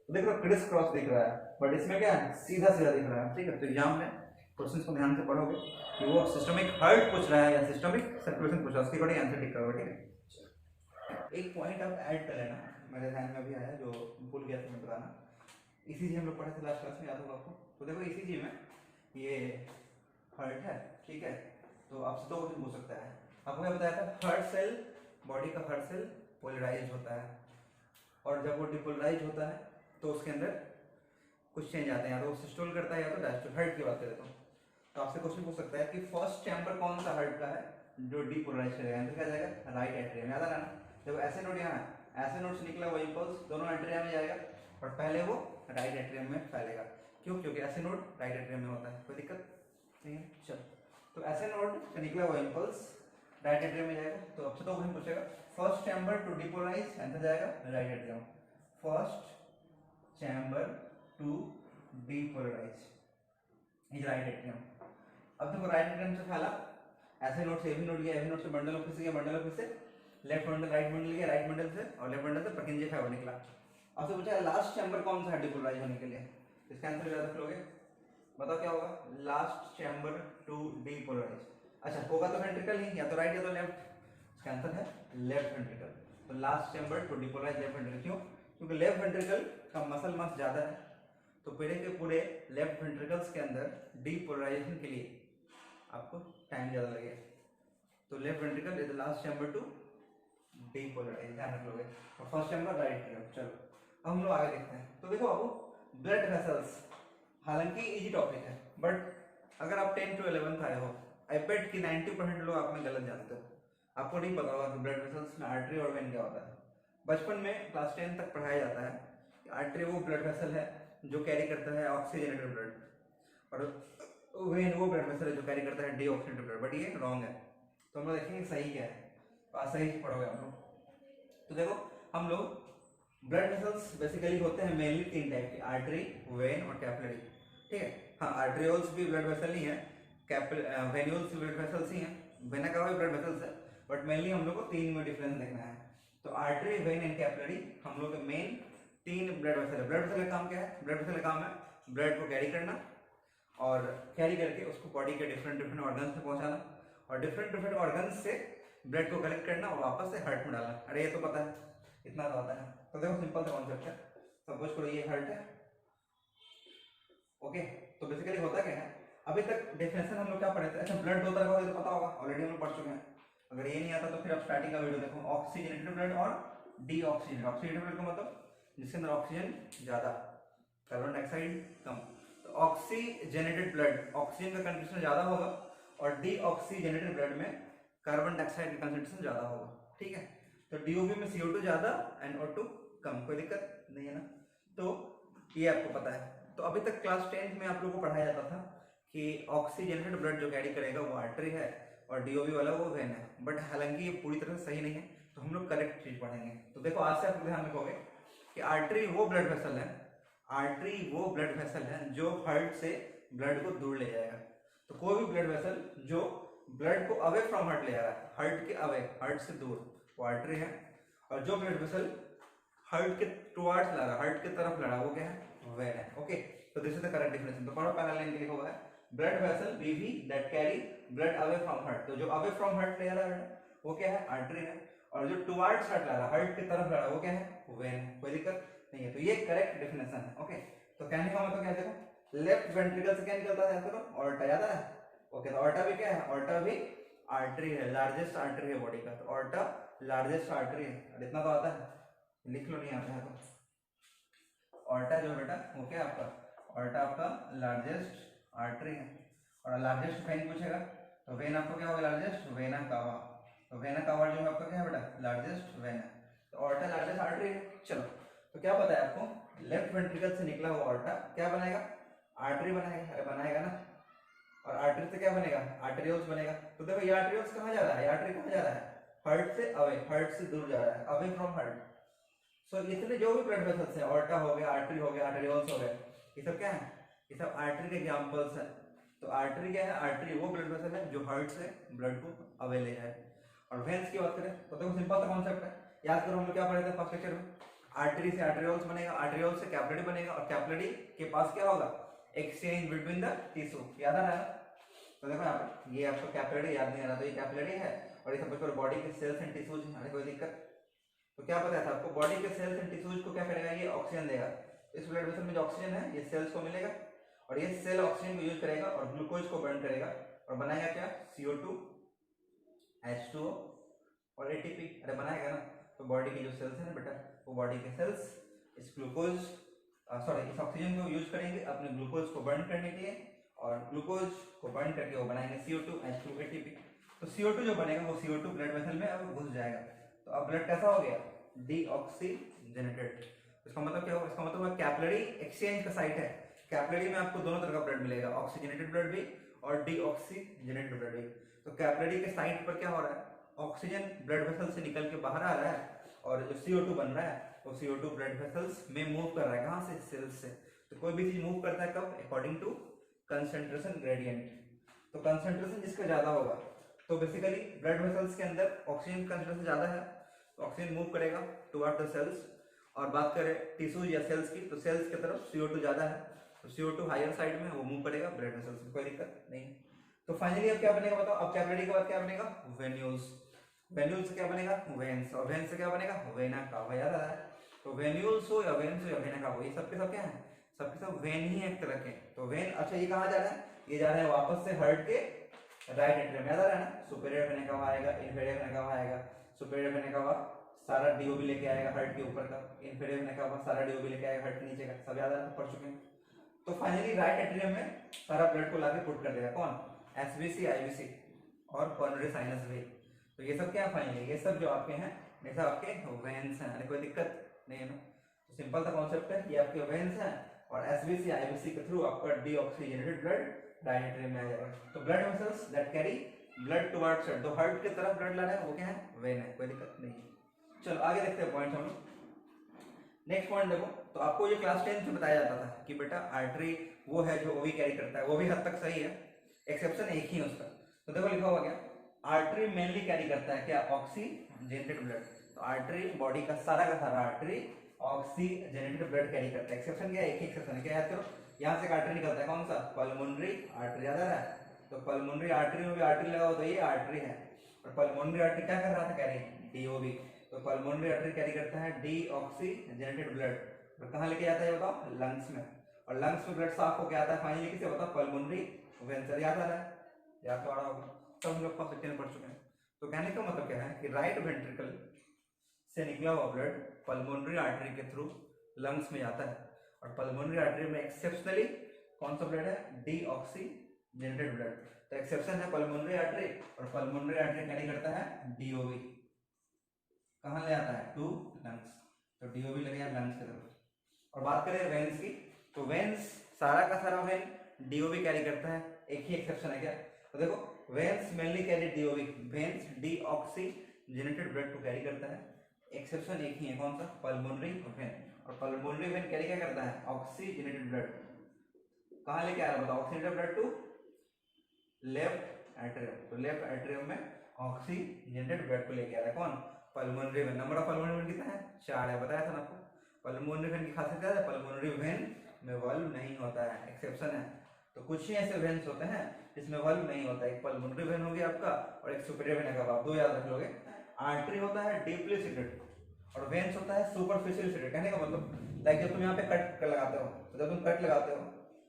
तो देखो क्रिस क्रॉस दिख रहा है, बट इसमें क्या है, सीधा सीधा दिख रहा है। ठीक है, तो एग्जाम में क्वेश्चंस को ध्यान से पढ़ोगे कि वो सिस्टमिक हार्ट पूछ रहा है या सिस्टमिक सर्कुलेशन पूछ रहा है, उसके अकॉर्डिंग आंसर टिक करोगे। ठीक है, एक पॉइंट आप ऐड कर लेना, मेरे ध्यान में अभी आया जो भूल गया था मैं बताना। ईसीजी हम लोग पढ़े थे लास्ट क्लास में, याद होगा आपको। तो देखो ईसीजी में ये हार्ट है, ठीक है, तो आपसे दो क्वेश्चन पूछ सकता है। आपको क्या बताया था, हार्ट सेल, बॉडी का हार्ट सेल पोलराइज होता है, और जब वो डिपोलराइज होता है तो उसके अंदर कुछ चेंज आते हैं, या तो वो सिस्टोल करता है या तो डायस्टोल। हार्ट की बात करें तो आपसे क्वेश्चन पूछ सकता है कि फर्स्ट चैम्बर कौन सा हार्ट का है जो डिपोलराइज करेगा, आंसर क्या जाएगा, राइट एट्रियम। याद आ रहा ना, जब ऐसे नोड यहाँ है, ऐसे नोड से निकला वो इंपल्स दोनों एट्रियम में जाएगा और पहले वो राइट एट्रियम में फैलेगा। क्यों, क्योंकि ऐसे नोड राइट एट्रियम में होता है। कोई दिक्कत नहीं है, चलो। तो ऐसे नोड से निकला वो इंपल्स राइट एट्रियम में जाएगा। तो अब से तो क्वेश्चन पूछेगा first chamber to depolarise, answer जाएगा right atrium. First chamber to depolarise is right atrium. अब देखो राइट एट्रियम से फैला, ऐसे नोड से भी नोड गया, भी नोड से बंडल ऑफिस गया, बंडल ऑफिस से लेफ्ट बंडल राइट बंडल गया, राइट बंडल से और लेफ्ट बंडल से परकिंजे फाइबर निकला। अब से पूछा लास्ट चैम्बर कौन सा है डिपोलराइज होने के लिए, इसका आंसर याद रख लोगे, बताओ क्या होगा, लास्ट चैम्बर टू डिपोलराइज। अच्छा होगा तो वेंट्रिकल ही, या तो राइट या तो लेफ्ट, इसका आंसर है लेफ्ट वेंट्रिकल। तो last chamber to depolarize left ventricle. क्यों, क्योंकि लेफ्ट वेंट्रिकल का मसल मास ज्यादा है, तो पूरे के पूरे लेफ्ट वेंट्रिकल्स के अंदर डीपोलराइजेशन के लिए आपको टाइम ज्यादा लगेगा। तो left ventricle is the last chamber to depolarize, ध्यान रख लोगे। और फर्स्ट चैम्बर राइट एट्रियम। चलो अब हम लोग आगे देखते हैं। तो देखो अब ब्लड वेसल्स, हालांकि इजी टॉपिक है, बट अगर आप 10 to 11 आए हो, आई बेट कि 90% लोग आप में गलत जानते हो, आपको नहीं पता होगा कि ब्लड वेसल्स में आर्टरी और वेन क्या होता है। बचपन में क्लास 10 तक पढ़ाया जाता है कि आर्टरी वो ब्लड वेसल है जो कैरी करता है ऑक्सीजनेटेड ब्लड, और वेन वो ब्लड वेसल है जो कैरी करता है डीऑक्सीजनेटेड ब्लड, बट ये रॉन्ग है। तो हम लोग देखेंगे सही क्या है, तो सही पढ़ोगे आप लोग। तो देखो हम लोग ब्लड वेसल्स बेसिकली होते हैं मेनली 3 टाइप के, आर्टरी, वेन और कैपिलरी। ठीक है, हाँ आर्टरियोल्स भी ब्लड वेसल ही है, वेन्यूल्स भी ब्लड वेसल्स ही हैं, वेना का भी ब्लड वेसल्स है, बट मेनली हम लोग को 3 में डिफरेंस देखना है। तो आर्टरी, वेन एंड कैपिलरी हम लोग के मेन 3 ब्लड वेसल है। ब्लड वेसल का काम क्या है, ब्लड वेसल का काम है ब्लड को कैरी करना, और कैरी करके उसको बॉडी के डिफरेंट डिफरेंट ऑर्गन्स से पहुंचाना, और डिफरेंट डिफरेंट ऑर्गन्स से ब्लड को कलेक्ट करना और वापस से हार्ट में डालना। अरे ये तो पता है, इतना तो आता है। तो देखो सिंपल सा कॉन्सेप्ट है, सपोज करो ये हार्ट है, ओके। तो बेसिकली होता क्या है, अभी तक डेफिनेशन हम लोग क्या पढ़े थे, अच्छा ब्लड दो तरह का होता है तो पता होगा, ऑलरेडी हम लोग पढ़ चुके हैं। अगर ये नहीं आता तो फिर आप स्टार्टिंग का वीडियो देखो, ऑक्सीजनेटेड ब्लड और डीऑक्सीजनेटेड। ऑक्सीजनेटेड ब्लड का मतलब जिसके अंदर ऑक्सीजन ज्यादा, कार्बन डाइऑक्साइड कम। तो ऑक्सीजनेटेड ब्लड, ऑक्सीजन का कंसंट्रेशन ज्यादा होगा, और डीऑक्सीजनेटेड ब्लड में कार्बन डाइऑक्साइड का कंसंट्रेशन ज्यादा होगा। ठीक है, तो डीओबी में CO2 ज्यादा, NO2 कम, कोई दिक्कत नहीं है ना। तो ये आपको पता है। तो अभी तक क्लास 10th में आप लोगों को पढ़ाया जाता था कि ऑक्सीजनेटेड ब्लड जो कैरी करेगा वो आर्टरी है और डीओबी वाला वो वेन है, बट हालांकि ये पूरी तरह से सही नहीं है, तो हम लोग करेक्ट चीज पढ़ेंगे। तो देखो आज से आप ध्यान रखोगे कि आर्टरी वो ब्लड वेसल है, आर्टरी वो ब्लड वेसल है जो हार्ट से ब्लड को दूर ले जाएगा। तो कोई भी ब्लड वेसल जो ब्लड को अवे फ्रॉम हार्ट ले जा रहा है, हार्ट के अवे, हार्ट से दूर, वो आर्टरी है। और जो ब्लड वेसल हार्ट के टुवर्ड्स ला रहा है, हार्ट की तरफ ला रहा है, वो क्या है, वेन है। ओके, तो this is the correct definition. तो पढ़ो पहला लाइन लिखा हुआ है ब्लड वेसल बीवी that carry blood away from heart. तो जो अवे फ्रॉम हार्ट ले जा रहा है वो क्या है, आर्टरी है। और जो टुवर्ड्स हार्ट ला रहा है, हार्ट की तरफ ला रहा है, वो क्या है, वेन है। कोई दिक्कत नहीं है। तो ये करेक्ट डेफिनेशन है। ओके, तो कहने का मतलब क्या है, देखो लेफ्ट वेंट्रिकल से क्या निकलता है, देखो ऑर्टा याद है। ओके, तो ऑर्टा भी क्या है, ऑर्टा भी आर्टरी है, लार्जेस्ट आर्टरी है बॉडी का। तो ऑर्टा लार्जेस्ट आर्टरी है। और इतना तो आता है, लिख लो, नहीं आता है तो ऑर्टा जो बेटा वो क्या है आपका, ऑर्टा आपका लार्जेस्ट आर्टरी है। और लार्जेस्ट वेन पूछेगा तो वेन आपको क्या होगा, लार्जेस्ट वेना कावा। तो वेना कावा जो है आपका क्या है बेटा, लार्जेस्ट वेन है। तो ऑर्टा लार्जेस्ट आर्टरी है। चलो, तो क्या पता है आपको, लेफ्ट वेंट्रिकल से निकला हुआ ऑर्टा क्या बनाएगा, आर्टरी बनाएगा। अरे बनाएगा ना। और आर्टरी से क्या बनेगा, आर्टेरियोल्स बनेगा। तो देखो ये आर्टेरियोल्स कहाँ जा रहा है, आर्टरी कहाँ जा रहा है, हार्ट से अवे, हार्ट से दूर जा रहा है, अवे फ्रॉम हार्ट। सो इतने जो भी ब्लड वेसल्स हैं, ऑर्टा हो गया, आर्टरी हो गया, आर्टेरियोल्स हो गए, ये सब क्या है, ये सब आर्टरी के एग्जांपल्स हैं। तो आर्टरी क्या है, आर्टरी वो ब्लड वेसल है जो हार्ट से ब्लड को अवे ले जाए। और वेन्स की बात करें तो देखो सिंपल सा कॉन्सेप्ट है, याद करो हम लोग क्या पढ़े थे फर्स्ट लेक्चर में, आर्टरी से आर्टेरियोल्स बनेगा, आर्टेरियोल्स से कैपिलरी बनेगा, और कैपिलरी के पास क्या होगा, एक्सचेंज बिटवीन द टिश्यू। याद आ रहा है। तो देखो यहाँ पर ये आपको कैपिलरी याद नहीं आ रहा, तो ये कैपिलरी है। और ये सब बॉडी के सेल्स एंड टिश्यूज है, कोई दिक्कत। तो क्या पता था आपको, बॉडी के सेल्स एंड टिश्यूज को क्या करेगा, ये ऑक्सीजन देगा। इस ब्लड वेसल में जो ऑक्सीजन है ये सेल्स को मिलेगा, और ये सेल ऑक्सीजन को यूज करेगा और ग्लूकोज को बर्न करेगा और बनाएगा क्या, CO2, H2O और ATP। अरे बनाएगा ना। तो बॉडी की जो सेल्स है ना बेटा, वो बॉडी के सेल्स इस ग्लूकोज इस ऑक्सीजन को यूज करेंगे अपने ग्लूकोज को बर्न करने के लिए, और ग्लूकोज को बर्न करके वो बनाएंगे CO2, H2, ATP। तो CO2 जो बनेगा वो CO2 ब्लड वेसल में अब घुस जाएगा। तो अब ब्लड कैसा हो गया, डीऑक्सीजनेटेड। इसका मतलब क्या होगा, इसका मतलब है कैपिलरी एक्सचेंज का साइट है। कैपिलरी में आपको दोनों तरह का ब्लड मिलेगा, ऑक्सीजनेटेड ब्लड भी और डीऑक्सीजनेटेड ब्लड भी। तो कैपिलरी के साइट पर क्या हो रहा है, ऑक्सीजन ब्लड वेसल से निकल के बाहर आ रहा है, और जो CO2 बन रहा है वो CO2 ब्लड वेसल्स में मूव कर रहा है, कहां से, सेल्स से। तो कोई भी चीज मूव करता है कब, अकॉर्डिंग टू कंसंट्रेशन ग्रेडियंट। तो कंसंट्रेशन जिसका ज्यादा होगा, तो बेसिकली ब्लड वेसल्स के अंदर ऑक्सीजन कंसंट्रेशन ज्यादा है तो ऑक्सीजन मूव करेगा टुवर्ड द सेल्स। और बात करें टिश्यूज या सेल्स की, तो सेल्स की तरफ CO2 ज्यादा है, तो CO2 हायर साइड में वो मूव करेगा ब्लड वेसल्स में, कोई दिक्कत नहीं। तो फाइनली अब क्या बनेगा बताओ, अब कैपिलरी के बाद क्या बनेगा, वेन्यूल्स। वेन्यूल्स से क्या बनेगा, वेन्स। और वेन्स से क्या बनेगा, वेना कावा। याद आ रहा है। तो वेन्यूल्स हो या वेन्स हो या वेना कावा, ये सबके सब क्या है, सबके सब वेन ही है एक तरह के। तो वेन, अच्छा ये कहाँ जा रहा है, ये जा रहा है वापस से हार्ट के राइट एट्रियम। याद आ रहा है ना, सुपीरियर वेना कावा आएगा, इन्फीरियर वेना कावा आएगा। सुपीरियर वेना कावा सारा डीओबी लेके आएगा हार्ट के ऊपर का, इन्फीरियर वेना कावा सारा डीओबी लेके आएगा हार्ट के नीचे का। सब याद आ रहा है, पढ़ चुके हैं। तो फाइनली राइट एट्रियम में सारा ब्लड को लाके पुट कर देगा कौन, एसबीसी, आईबीसी और कोरोनरी साइनस वेन। तो ये सब क्या है फाइनली, ये सब जो आपके हैं ये सब आपके वेन्स हैं, कोई दिक्कत नहीं है ना। तो सिंपल सा कॉन्सेप्ट है, ये आपके वेन्स हैं, और एसबीसी आईबीसी के थ्रू आपका डीऑक्सीजनेटेड ब्लड राइट एट्रियम में आ जाएगा। तो blood vessels that carry blood towards heart, तो हार्ट की तरफ ब्लड ला रहा है वो क्या है, वेन है, कोई दिक्कत नहीं है। चलो आगे देखते हैं पॉइंट हम लोग। नेक्स्ट पॉइंट देखो, तो आपको ये क्लास 10 में बताया जाता था कि बेटा आर्टरी वो है जो ओवी कैरी करता है, वो भी हद तक सही है, एक्सेप्शन एक ही है उसका। तो देखो लिखा हुआ क्या, आर्टरी मेनली कैरी करता है क्या, ऑक्सीजनेटेड ब्लड। तो आर्टरी बॉडी का सारा आर्टरी ऑक्सीजनेटेड ब्लड कैरी करता है। एक्सेप्शन क्या है, एक ही एक्सेप्शन है, क्या याद करो, यहाँ से आर्टरी निकलता है कौन सा, पल्मोनरी आर्टरी। याद आ रहा है। तो पल्मोनरी आर्टरी में भी आर्टरी लगा हो तो ये आर्टरी है। और पल्मोनरी आर्टरी क्या कर रहा था कैरी, डीओबी। तो पल्मोनरी आर्टरी कैरी करता है डीऑक्सीजनेटेड ब्लड, और कहाँ लेके जाता है बताओ, लंग्स में। और लंग्स में ब्लड साफ होकर आता है फाइनली किसे बताओ, पल्मोनरी वेन। याद आ रहा है, याद तो आ रहा होगा, सब हम लोग फर्स्ट सेक्शन में पढ़ चुके हैं। तो कहने का मतलब क्या है कि राइट वेंट्रिकल से निकला हुआ ब्लड पल्मोनरी आर्टरी के थ्रू लंग्स में जाता है, और पल्मोनरी आर्टरी में एक्सेप्शनली कौन सा ब्लड है, डीऑक्सीजनेटेड ब्लड। तो एक्सेप्शन है पल्मोनरी आर्टरी, और पल्मोनरी आर्टरी कैरी करता है डीओबी, कहाँ ले आता है, टू लंग्स। तो डीओबी लगे लंग्स की तरफ। और बात करें वेन्स की, तो वेन्स सारा का सारा वेन डीओबी कैरी करता है, एक ही एक्सेप्शन है क्या, तो देखो veins mainly carry DOB, veins deoxygenated blood को कैरी करता है, एक्सेप्शन एक ही है कौन सा, पल्मोनरी वेन। और पल्मोनरी वेन कैरी क्या करता है, ऑक्सीजनेटेड ब्लड कहाँ लेके आ रहा है बताओ, oxygenated blood to left atrium, तो लेफ्ट एट्रियम में ऑक्सीजनेटेड ब्लड को लेके आ रहा है कौन, pulmonary vein. Number of pulmonary vein कितना है, 4 है, बताया था ना आपको। पल्मोनरी वेन की खासियत क्या है, पल्मोनरी वेन में वाल्व नहीं होता है, एक्सेप्शन है। तो कुछ ही ऐसे वेन्स होते हैं जिसमें वाल्व नहीं होता है, एक पल्मोनरी वेन हो गया आपका और एक सुपीरियर वेन है, आप दो याद रख लोगे। आर्टरी होता है डीपली सीटेड और वेन्स होता है सुपरफिशियल सीटेड। कहने का मतलब लाइक जब तुम यहाँ पे कट लगाते हो, तो जब तुम कट लगाते हो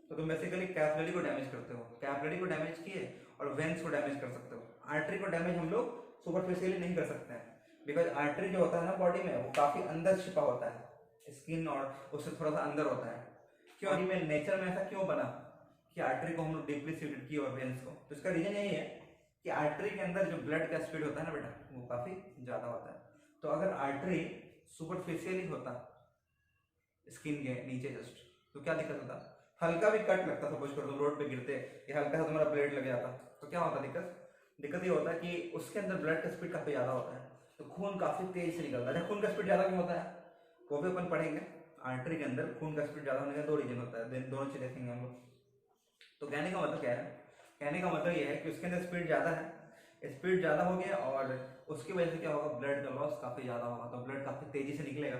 तो तुम बेसिकली कैपिलरी को डैमेज करते हो, कैपिलरी को डैमेज किए और वेन्स को डैमेज कर सकते हो। आर्टरी को डैमेज हम लोग सुपरफिशियली नहीं कर सकते हैं, बिकॉज आर्टरी जो होता है ना बॉडी में वो काफी अंदर छिपा होता है, स्किन और उससे थोड़ा सा अंदर होता है। क्यों में नेचर में ऐसा क्यों बना कि आर्टरी को हम लोग डीपली सीटेड किए और वेन्स को, तो इसका रीजन यही है कि आर्टरी के अंदर जो ब्लड का स्पीड होता है ना बेटा वो काफी ज्यादा होता है। तो अगर आर्टरी सुपरफिशियली होता स्किन के नीचे जस्ट, तो क्या दिक्कत होता, हल्का भी कट लगता, सपोज करो तुम रोड पे गिरते या हल्का सा तुम्हारा ब्लड लग जाता, तो क्या होता दिक्कत ये होता है कि उसके अंदर ब्लड का स्पीड काफी ज्यादा होता है, तो खून काफी तेज से निकलता है। खून का स्पीड ज्यादा क्यों होता है वो भी अपन पढ़ेंगे। आर्टरी के अंदर खून का स्पीड ज्यादा होने का 2 रीजन होता है, दोनों चीज देखेंगे हम लोग। तो कहने का मतलब क्या है, कहने का मतलब ये है कि उसके अंदर स्पीड ज्यादा है, स्पीड ज्यादा हो गया और उसकी वजह से क्या होगा, ब्लड का लॉस काफी ज्यादा होगा, तो ब्लड काफी तेजी से निकलेगा।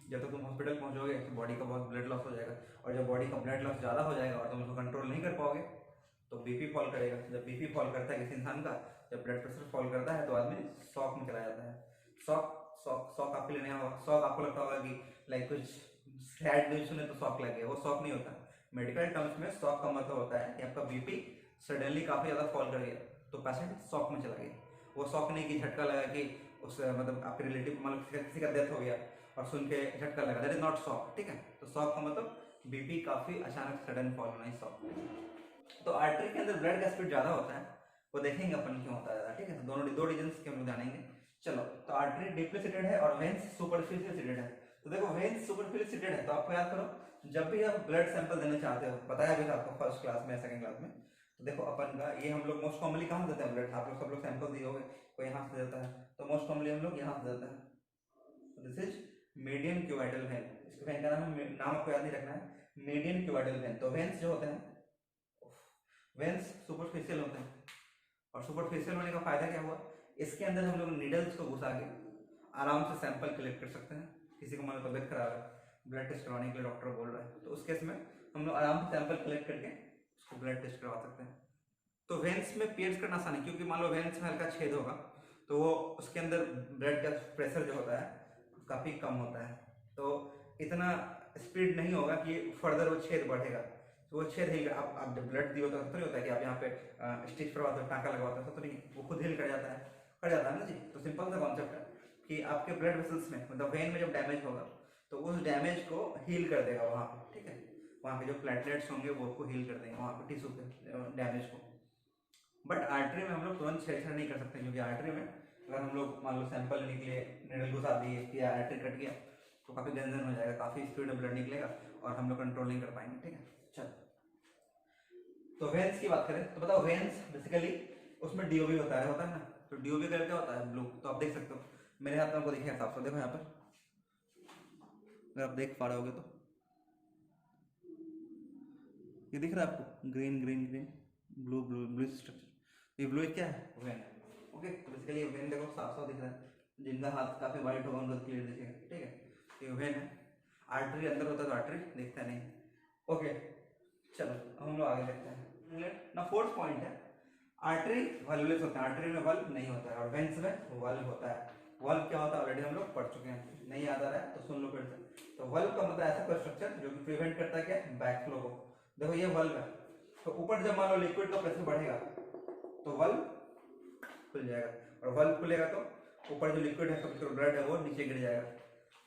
जब तक तुम हॉस्पिटल पहुंचोगे तो बॉडी का बहुत ब्लड लॉस हो जाएगा, और जब बॉडी का ब्लड लॉस ज्यादा हो जाएगा और तुम उसको कंट्रोल नहीं कर पाओगे तो बीपी फॉल करेगा। जब बीपी फॉल करता है किसी इंसान का, जब ब्लड प्रेशर फॉल करता है तो आदमी शॉक में चला जाता है। शॉक आपके लिए नहीं होगा। शॉक आपको लगता होगा कि लाइक कुछ सैड न्यूज सुने तो शॉक लग गया, वो शॉक नहीं होता। मेडिकल टर्म्स में शॉक का मतलब होता है कि आपका बीपी सडनली काफी ज्यादा फॉल कर गया तो पेशेंट शॉक में चला गया। वो शॉक नहीं कि झटका लगा कि उस मतलब आपके रिलेटिव मतलब किसी का डेथ हो गया और सुन के झटका लगा, दैट इज नॉट शॉक, ठीक है। तो शॉक का मतलब बीपी काफी अचानक सडन फॉल होना ही शॉक। तो आर्टरी के अंदर ब्लड का स्पीड ज्यादा होता है, वो देखेंगे अपन क्यों होता है, ठीक है। तो दोनों दो रीजंस के हम लोग जानेंगे। चलो, तो आर्टरी डीपली सीटेड है और वेन्स सुपरफिशियल सीटेड है। तो देखो वेन्स सुपरफिशियल सीटेड है तो आपको याद करो, जब भी आप ब्लड सैंपल देना चाहते हो, बताया भी था आपको फर्स्ट क्लास में सेकंड क्लास में, तो देखो अपन का ये हम लोग मोस्ट कॉमनली कहाँ देते हैं ब्लड, आप लोग सब लोग सैंपल दिए होंगे, कोई यहाँ से देता है, तो मोस्ट कॉमनली हम लोग यहाँ से देते हैं। This is median cubital when, इसके वेन का नाम आपको याद नहीं रखना है, मीडियन क्यूबाइटल वेन। तो वेन्स जो होते हैं वेन्स सुपरफिशियल होते हैं, और सुपरफिशियल होने का फायदा क्या हुआ, इसके अंदर हम लोग नीडल्स को घुसा के आराम से सैंपल कलेक्ट कर सकते हैं। किसी को मान लो तबियत खराब है, ब्लड टेस्ट करवाने के लिए डॉक्टर बोल रहा है, तो उस केस में हम लोग आराम से सैंपल कलेक्ट करके उसको ब्लड टेस्ट करवा सकते हैं। तो वेन्स में पियर्स करना आसान है, क्योंकि मान लो वेन्स में हल्का छेद होगा तो वो उसके अंदर ब्लड का प्रेशर जो होता है काफी कम होता है, तो इतना स्पीड नहीं होगा कि फर्दर वो छेद बढ़ेगा। तो वो छेद हिल, आप जब ब्लड दिए तो नहीं होता है कि आप यहाँ पे स्टिच करवाते हो, टाँका लगवाते हो, तो नहीं, वो खुद हिल कर जाता है ना जी। तो सिंपल सा कॉन्सेप्ट है कि आपके ब्लड वेसल्स में मतलब वेन में जब डैमेज होगा तो उस डैमेज को हील कर देगा वहाँ पे, ठीक है। वहाँ पे जो प्लेटलेट्स होंगे वो उसको हील कर देंगे वहाँ पे टिश्यू के डैमेज को। बट आर्टरी में हम लोग तुरंत छेड़छाड़ नहीं कर सकते, क्योंकि आर्टरी में अगर हम लोग मान लो सैंपल निकले, निडल घुसा दिए या आर्टरी कट गया तो काफी गंजन हो जाएगा, काफी स्पीड में ब्लड निकलेगा और हम लोग कंट्रोल नहीं कर पाएंगे, ठीक है। चलो, तो वेन्स की बात करें तो बताओ, वेन्स बेसिकली उसमें डीओबी होता है ना, तो डीओबी कलर क्या होता है, ब्लू। तो आप देख सकते हो मेरे हाथ में, आपको दिखेगा साफ साफ, देखो यहाँ पर अगर आप देख पा रहे होगे तो ये दिख रहा है आपको, green green green blue blue blue structure, ये ब्लू क्या है, वेन है, ओके। तो बेसिकली ये वेन देखो साफ साफ दिख रहा है, जिनका हाथ काफी वाइट होगा उनका क्लियर दिखेगा, ठीक है। ये वेन है, आर्टरी अंदर होता है तो आर्टरी दिखता नहीं, ओके। चलो अब हम लोग आगे देखते हैं ना। फोर्थ पॉइंट है, आर्टरी वल्वलेस होता है, आर्टरी में वल्व नहीं होता है और वेन्स में वल्व होता है। वल्व क्या होता है ऑलरेडी हम लोग पढ़ चुके हैं, नहीं याद आ रहा है तो सुन लो फिर से। तो वल्व का मतलब ऐसा कोई स्ट्रक्चर जो कि प्रिवेंट करता है क्या, बैक फ्लो को। देखो ये वल्व है, तो ऊपर जब मान लो लिक्विड का प्रेशर बढ़ेगा तो वल्व खुल जाएगा, और वल्व खुलेगा तो ऊपर जो लिक्विड है तो ब्लड है वो नीचे गिर जाएगा,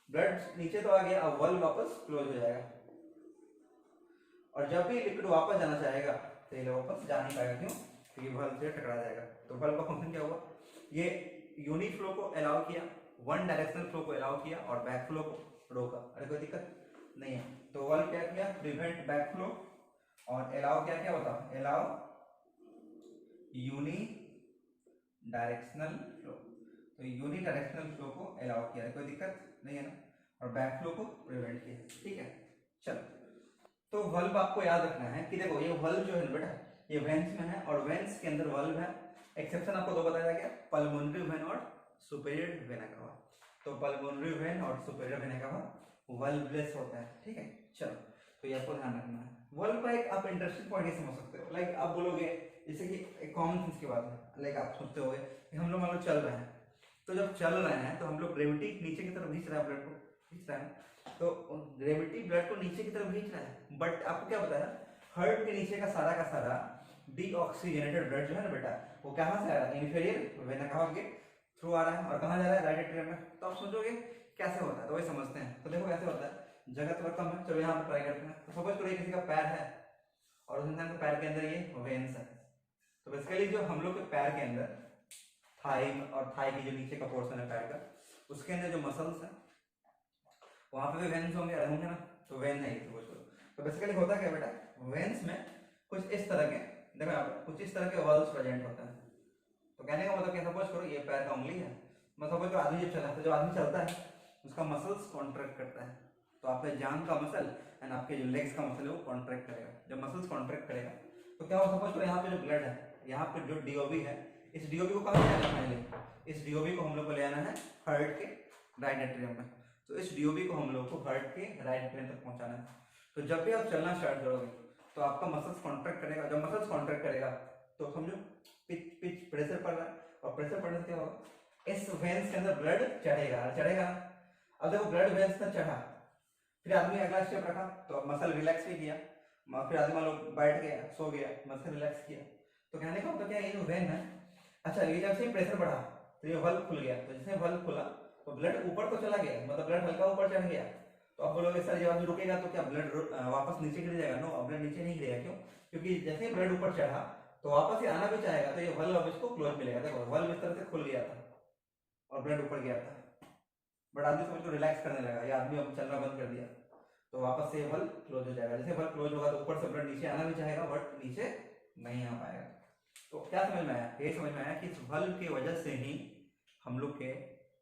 ब्लड नीचे तो आ गया, अब वल्व वापस क्लोज हो जाएगा। और जब भी लिक्विड वापस जाना चाहेगा तो ये वापस जा नहीं पाएगा, क्यों, क्योंकि वल्व से टकरा जाएगा। तो वल्व का फंक्शन क्या हुआ, ये यूनिक फ्लो को अलाउ किया, वन डायरेक्शनल फ्लो को अलाउ किया और बैक फ्लो को रोका। अरे कोई दिक्कत नहीं है। तो वल्व क्या किया, प्रिवेंट बैक फ्लो, और अलाउ क्या क्या होता, अलाउ यूनि डायरेक्शनल फ्लो। तो यूनि डायरेक्शनल फ्लो को अलाउ किया, कोई दिक्कत नहीं है ना, और बैक फ्लो को प्रिवेंट किया, ठीक है। चलो, तो वल्व आपको याद रखना है कि देखो ये वल्व जो है बेटा ये वेन्स में है और वेन्स के अंदर वल्व है, एक्सेप्शन आपको दो बताया गया, पल्मोनरी वेन और सुपेरियर वेना कावा। तो पल्मोनरी वेन और सुपेरियर वेना कावा वल्वलेस होता है, ठीक है। चलो, तो ये आपको ध्यान रखना है। वल्व का एक आप इंटरेस्टिंग पॉइंट ये समझ सकते हो, लाइक आप बोलोगे जैसे कि एक कॉमन सेंस की बात है, लाइक आप सोचते होगे कि हम लोग मान लो चल रहे हैं, तो जब चल रहे हैं तो हम लोग ग्रेविटी नीचे की तरफ खींच रहा है, ब्लड को खींच रहा है, तो ग्रेविटी ब्लड को नीचे की तरफ खींच रहा है, बट आपको क्या पता है, हार्ट के नीचे का सारा डीऑक्सीजनेटेड ब्लड जो है ना बेटा, वो कहाँ से आ रहा है, इन्फीरियर वेना कावा के थ्रू आ रहा है, और कहाँ जा रहा है, राइट एट्रियम में। तो आप सोचोगे कैसे होता है, तो वही समझते हैं। तो देखो कैसे होता है, जगह थोड़ा कम है, चलो यहाँ पर ट्राई करते हैं। तो सपोज करो किसी का पैर है और उस इंसान के पैर के अंदर ये वेन्स है, तो बेसिकली जो हम लोग के पैर के अंदर थाई और थाई की जो नीचे का पोर्शन है पैर का, उसके अंदर जो मसल्स है वहां पे भी वेन्स होंगे ना, तो वेन है ये। तो बेसिकली होता क्या बेटा, वेन्स में कुछ इस तरह के, देखो यहाँ पर कुछ इस तरह के वॉल्स प्रेजेंट होता है। तो कहने का मतलब क्या, सपोज करो ये पैर का उंगली है, मैं सपोज करो आदमी जब चला, तो जब आदमी चलता है उसका मसल्स कॉन्ट्रैक्ट करता है, तो आपके जांग का मसल एंड आपके जो लेग्स का मसल है वो कॉन्ट्रैक्ट करेगा। जब मसल्स कॉन्ट्रैक्ट करेगा तो क्या हो, सपोज करो यहाँ पे जो ब्लड है, यहाँ पे जो डीओबी है, इस डीओबी को कहाँ ले आना है, पहले इस डीओबी को हम लोग को ले आना है हार्ट के राइट एट्रियम में। तो इस डीओबी को हम लोग को हार्ट के राइट एट्रियम तक पहुंचाना है। तो जब भी आप चलना स्टार्ट करोगे तो आपका मसल्स कॉन्ट्रैक्ट करेगा, जब मसल्स कॉन्ट्रैक्ट करेगा तो समझो पिच पिच प्रेशर पड़ रहा है, और प्रेशर पड़ने से क्या होगा, इस वेन्स के अंदर ब्लड चढ़ेगा। अब देखो ब्लड वेन्स तक चढ़ा, फिर आदमी अगला स्टेप रखा तो मसल रिलैक्स भी किया, फिर आदमी मान लो बैठ गया, सो गया, मसल रिलैक्स किया। तो कहने का मतलब क्या, ये जो वेन है, अच्छा ये जब से प्रेशर बढ़ा तो ये वल्व खुल गया, तो जैसे वल्व खुला तो ब्लड ऊपर तो चला गया, मतलब ब्लड हल्का ऊपर चढ़ गया। तो आप बोलोगे सर जब आदमी रुकेगा तो क्या ब्लड वापस नीचे गिर जाएगा? नो, ब्लड नीचे नहीं गिरेगा। क्यों? क्योंकि जैसे ही ब्लड ऊपर चढ़ा तो वापस ये आना भी चाहेगा, तो ये वल्व अब इसको क्लोज मिलेगा। देखो वल्व इस तरह से खुल गया था और ब्लड ऊपर गया था, बट आदमी समझ को रिलैक्स करने लगा, या आदमी अब चलना बंद कर दिया तो वापस से वल्व क्लोज हो जाएगा। जैसे वल्व क्लोज होगा तो ऊपर से ब्लड नीचे आना भी चाहेगा, बट नीचे नहीं आ पाएगा। तो क्या समझ में आया? यही समझ में आया कि इस वल्व की वजह से ही हम लोग के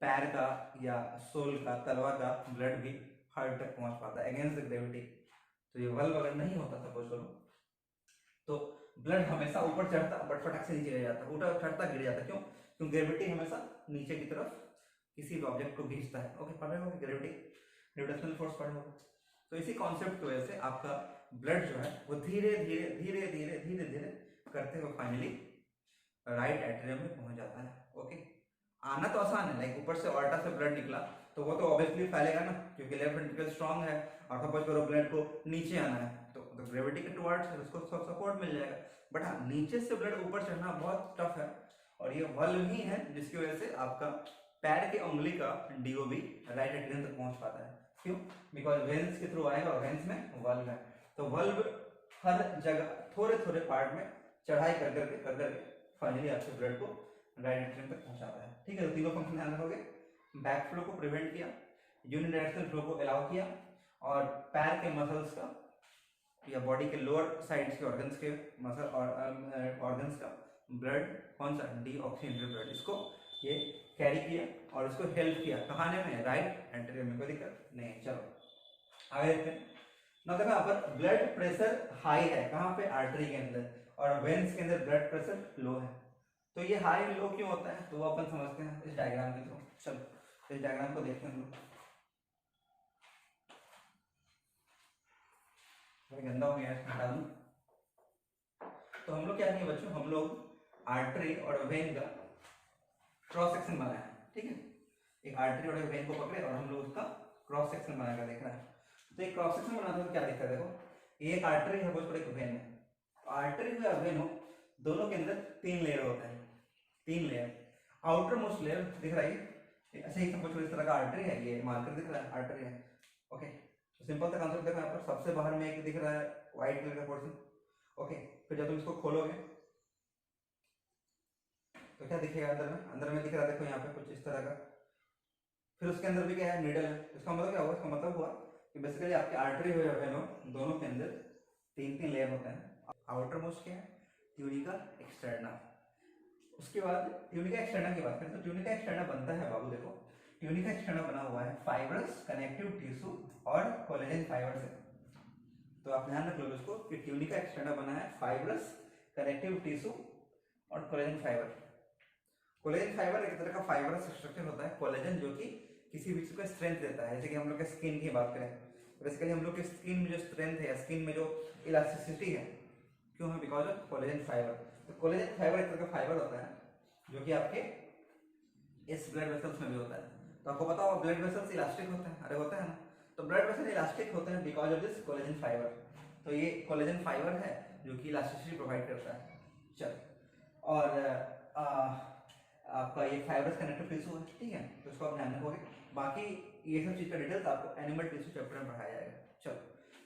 पैर का या सोल का, तलवा का ब्लड भी हार्ट तक पहुंच पाता है अगेंस्ट द ग्रेविटी। तो ये वल्व अगर नहीं होता सपोज करो तो ब्लड हमेशा ऊपर चढ़ता बट फटक से नीचे गिर जाता, ऊपर चढ़ता गिर जाता। क्यों? क्योंकि ग्रेविटी हमेशा नीचे की तरफ किसी भी ऑब्जेक्ट को खींचता है। ओके, पढ़ रहे हो ग्रेविटी, ग्रेविटेशनल फोर्स पढ़े हो। तो इसी कॉन्सेप्ट की वजह से आपका ब्लड जो है वो धीरे धीरे धीरे धीरे धीरे धीरे करते हुए फाइनली राइट एट्रियम में पहुंच जाता है। ओके, आना तो आसान है, लाइक ऊपर से ऑर्टा से ब्लड निकला तो वो तो ऑब्वियसली फैलेगा ना, क्योंकि लेफ्ट वेंट्रिकल स्ट्रांग है, और सपोज करो ब्लड को नीचे आना है तो ग्रेविटी के टुवर्ड्स उसको सपोर्ट मिल जाएगा। बट हाँ, नीचे से ब्लड ऊपर चढ़ना बहुत टफ है, और ये वल्व ही है जिसकी वजह से आपका पैर के उंगली का डीओबी राइट एट्रियम तक पहुंच पाता है। क्यों? बिकॉज वेन्स के थ्रू आएगा और वेन्स में वल्व है। तो वल्व हर जगह थोड़े थोड़े पार्ट में चढ़ाई कर करके फाइनली आपके ब्लड को राइट एट्रियम तक पहुंचाता है। ठीक है, तो तीनों फंक्शन ध्यान रखोगे। बैक फ्लो को प्रिवेंट किया, यूनिडायरेक्शनल फ्लो को अलाउ किया, और पैर के मसल्स का या बॉडी के लोअर साइड्स के ऑर्गन्स के मसल और ऑर्गन्स का ब्लड, कौन सा, डीऑक्सीजनेटेड ब्लड, इसको ये कैरी किया और इसको हेल्प किया कहाने में, राइट एट्रियम में। कोई दिक्कत नहीं। चलो आगे देखते हैं ना। देखो यहाँ पर ब्लड प्रेशर हाई है, कहाँ पे, आर्टरी के अंदर, और वेन्स के अंदर ब्लड प्रेशर लो है। तो ये हाई लो क्यों होता है, तो वो अपन समझते हैं इस डायग्राम के थ्रू। चलो इस डायग्राम को देखते हैं हम लोग। गंदा हो गया है, हटा दूं। तो हम लोग क्या किए बच्चों, हम लोग आर्टरी और वेन का क्रॉस सेक्शन बनाया है। ठीक है, एक आर्टरी और एक वेन को पकड़े और हम लोग उसका क्रॉस सेक्शन बनाकर देख रहे हैं। तो एक क्रॉस सेक्शन बनाते हैं, क्या दिखता है, देखो ये एक आर्टरी है, सपोज एक वेन है। आर्टरी हो या वेन हो, दोनों के अंदर 3 लेयर होता है, 3 लेयर। आउटर मोस्ट लेयर दिख रहा है, ऐसे ही सपोज इस तरह का आर्टरी है, ये मार्कर दिख रहा है, आर्टरी है। ओके, तो सिंपल सा कांसेप्ट देखो, यहाँ पर सबसे बाहर में एक दिख रहा है व्हाइट कलर का पोर्शन। ओके, फिर जब तुम इसको खोलोगे तो क्या दिखेगा, अंदर में दिख रहा है, देखो यहाँ पे कुछ इस तरह का। फिर उसके अंदर भी क्या है, नीडल है। इसका मतलब क्या हुआ, इसका मतलब हुआ कि बेसिकली आपके आर्टरी हो या वेन हो, दोनों के अंदर 3 लेयर होते हैं। आउटर मोस्ट क्या है, ट्यूनिका एक्सटर्ना। उसके बाद ट्यूनिका एक्सटर्ना की बात करें तो ट्यूनिका एक्सटर्ना बनता है बाबू, देखो ट्यूनिका एक्सटर्ना बना हुआ है फाइब्रस कनेक्टिव टिश्यू और कोलेजन फाइबर से। तो आप ध्यान रख लो उसको कि ट्यूनिका एक्सटर्ना बना है फाइब्रस कनेक्टिव टिश्यू और कोलेजन फाइबर। कोलेजन फाइबर एक तरह का फाइबर स्ट्रक्चर होता है कोलेजन, जो कि किसी भी चीज को स्ट्रेंथ देता है। जैसे कि हम लोग के स्किन की बात करें, बेसिकली हम लोग के स्किन में जो स्ट्रेंथ है, स्किन में जो इलास्टिसिटी है, क्यों है? Because of collagen fibre. तो कोलेजन फाइबर एक तरह का फाइबर होता है जो कि आपके इस ब्लड वेसल्स में भी होता है। तो आपको पता होगा ब्लड वेसल्स इलास्टिक होते हैं, अरे होता है ना। तो ब्लड वेसल इलास्टिक होते हैं because of this collagen fibre. तो ये कोलेजन फाइबर है जो कि इलास्टिसिटी प्रोवाइड करता है। चलो, और आपका ये फाइबरस कनेक्टिव टिश्यू है, ठीक है, तो इसको आप ध्यान रखोगे। बाकी ये सब चीज का डिटेल्स आपको एनिमल टिश्यू चैप्टर में पढ़ाया जाएगा। चलो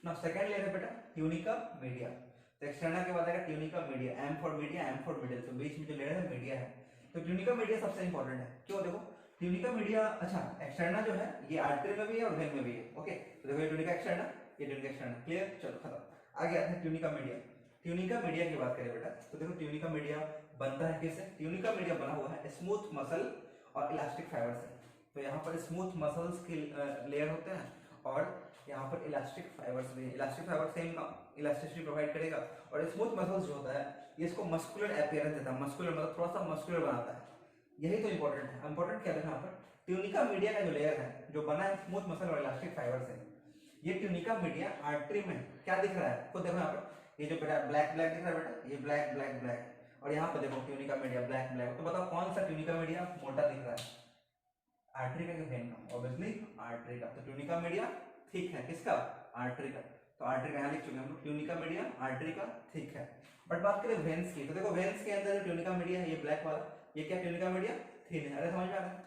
ना, सेकंड लेयर है बेटा ट्यूनिका मीडिया। तो एक्सटर्नल के बाद आएगा tunica media, M for media, M for middle, तो बीच में जो लेयर है मीडिया है। तो ट्यूनिका मीडिया सबसे इंपॉर्टेंट है, क्यों? देखो ट्यूनिका मीडिया, अच्छा एक्सटर्नल जो है ये आर्टरी में भी है और वेन में भी है। ओके, तो देखो ये ट्यूनिका एक्सटर्नल, ये ट्यूनिका एक्सटर्नल, क्लियर? चलो खत्म। आगे आते हैं ट्यूनिका मीडिया। ट्यूनिका मीडिया की बात करें बेटा, तो देखो ट्यूनिका मीडिया बनता है किससे? ट्यूनिका मीडिया बना हुआ है स्मूथ मसल और इलास्टिक फाइबर से। तो यहाँ पर स्मूथ मसल्स की लेयर होते हैं और यहाँ पर इलास्टिक फाइबर्स भी। Elastic fibre same elasticity provide करेगा, और स्मूथ मसल्स जो होता है ये इसको मस्कुलर अपीयरेंस देता है। मस्कुलर मतलब थोड़ा सा मस्कुलर बनाता है, यही तो इंपॉर्टेंट है। इंपॉर्टेंट क्या देखो यहाँ पर, ट्यूनिका मीडिया का जो लेयर है जो बना है स्मूथ मसल और इलास्टिक फाइबर से, ये ट्यूनिका मीडिया आर्टरी में क्या दिख रहा है? खुद देखो यहाँ पर, ये जो ब्लैक ब्लैक दिख रहा है बेटा, ये ब्लैक ब्लैक ब्लैक, और यहाँ पर देखो ट्यूनिका मीडिया ब्लैक ब्लैक। तो बताओ कौन सा ट्यूनिका मीडिया मोटा दिख रहा है? आर्टरी का, वेन का? ऑब्वियसली आर्टरी का। तो ट्यूनिका मीडिया थिक है, किसका? आर्टरी का। तो आर्टरी का यहाँ लिख चुके हैं हम लोग, ट्यूनिका मीडिया आर्टरी का थिक है। बट बात करें वेन्स की, तो देखो वेन्स के अंदर जो ट्यूनिका मीडिया है ये ब्लैक वाला, ये क्या ट्यूनिका मीडिया? थिन है। अरे समझ में आ रहा है?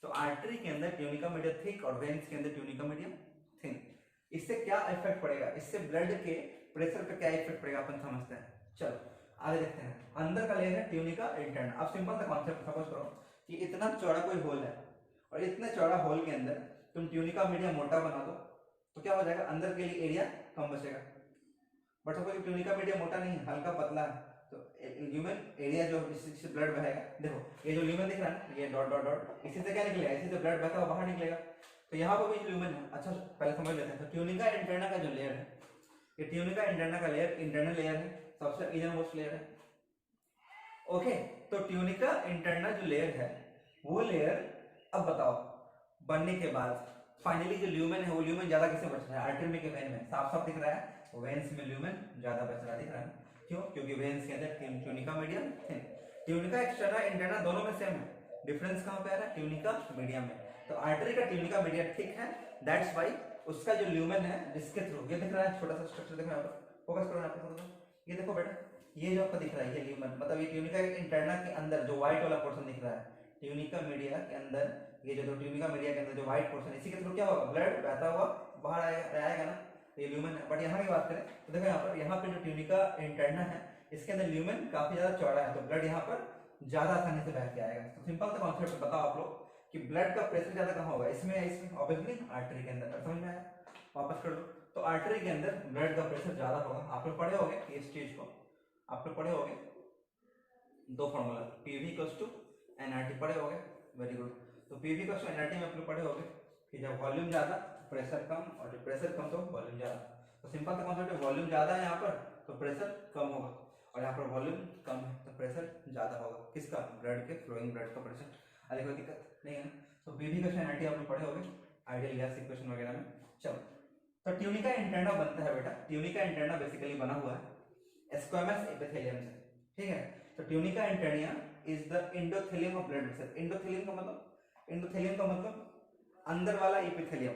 तो आर्टरी के अंदर ट्यूनिका मीडिया थिक और वेन्स के अंदर ट्यूनिका मीडिया थिन। इससे क्या इफेक्ट पड़ेगा? इससे ब्लड के प्रेशर पे क्या इफेक्ट पड़ेगा अपन समझते हैं। चलो आगे देखते हैं। अंदर का लेयर है ट्यूनिका इंटरना। अब सिंपल सा कॉन्सेप्ट सपोज करो कि इतना चौड़ा कोई होल है और इतने चौड़ा होल के अंदर तुम ट्यूनिका मीडिया मोटा बना दो, तो क्या हो जाएगा? अंदर के लिए एरिया कम बचेगा। बट सपोज ट्यूनिका मीडिया मोटा नहीं है, हल्का पतला है, तो ल्यूमेन एरिया जो इससे ब्लड बहेगा, देखो ये जो ल्यूमेन दिख रहा है ना, ये डॉट डॉट डॉट, इसी से क्या निकलेगा? इसी से ब्लड बहता हुआ बाहर निकलेगा। तो यहाँ पर भी ल्यूमेन है। अच्छा पहले समझ लेते हैं। तो ट्यूनिका इंटरना का जो लेयर है, ये ट्यूनिका इंटरना का लेयर इंटरनल लेयर है, सबसे इनर मोस्ट लेयर है। ओके, तो ट्यूनिका इंटरना जो लेयर है वो लेयर, अब बताओ बनने के बाद फाइनली जो ल्यूमेन है वो ल्यूमेन ज्यादा किसमें बच रहा है? आर्टरी में के वेन में? साफ साफ दिख रहा है वेन्स में ल्यूमेन ज्यादा बच रहा है, दिख रहा है। क्यों? क्योंकि वेन्स के अंदर tunica media thin. Tunica externa interna दोनों में सेम है, डिफरेंस कहां पे आ रहा है? ट्यूनिका मीडिया में। तो आर्टरी का ट्यूनिका मीडिया ठीक है, दैट्स व्हाई उसका जो ल्यूमेन है जिसके थ्रू ये दिख रहा है, छोटा सा स्ट्रक्चर देखो यहाँ पर, फोकस करो यहाँ पे थोड़ा सा, ये देखो बेटा, ये जो आपको दिख रहा है ये ल्यूमेन, मतलब ये ट्यूनिका इंटरना के अंदर जो व्हाइट वाला पोर्शन दिख रहा है, ट्यूनिका मीडिया के अंदर, ये जो ट्यूनिका मीडिया के अंदर जो व्हाइट पोर्शन, इसी के थ्रू क्या होगा? ब्लड बहता हुआ बाहर आएगा ना, ये ल्यूमेन है। बट यहाँ की बात करें तो देखो यहाँ पर जो ट्यूनिका इंटरना है इसके अंदर ल्यूमेन काफी ज्यादा चौड़ा है, तो ब्लड यहाँ पर ज्यादा आसानी से बह के आएगा। तो सिंपल सा कॉन्सेप्ट बताओ आप लोग कि ब्लड का प्रेशर ज्यादा कहाँ होगा? इसमें ऑब्वियसली आर्टरी के अंदर। समझ में आया? वापस कर लो। तो आर्टरी के अंदर ब्लड का प्रेशर ज्यादा होगा। आप लोग पढ़े होंगे इस चीज को, आप लोग पढ़े होंगे दो formula, PV equals to NRT, पढ़े होंगे, वेरी गुड। तो पीवी इक्वल्स टू एनआरटी में आप लोग पढ़े होंगे कि जब वॉल्यूम ज्यादा प्रेशर कम, और जब प्रेशर कम तो वॉल्यूम ज्यादा। तो सिंपल सा कॉन्सेप्ट है, वॉल्यूम ज्यादा है यहाँ पर तो प्रेशर कम होगा, और यहाँ पर वॉल्यूम कम है तो प्रेशर ज्यादा होगा। किसका? ब्लड के, फ्लोइंग ब्लड का प्रेशर। अरे कोई दिक्कत नहीं है। तो पीवी इक्वल्स टू एनआरटी आप लोग पढ़े होंगे आइडियल गैस इक्वेशन वगैरह में। चलो, तो ट्यूनिका इंटरना बनता है बेटा, ट्यूनिका इंटरना बेसिकली बना हुआ है स्क्वैमस एपिथेलियम से, ठीक है। तो tunica interna is the endothelium of blood vessel. Endothelium का मतलब अंदर वाला एपिथेलियम,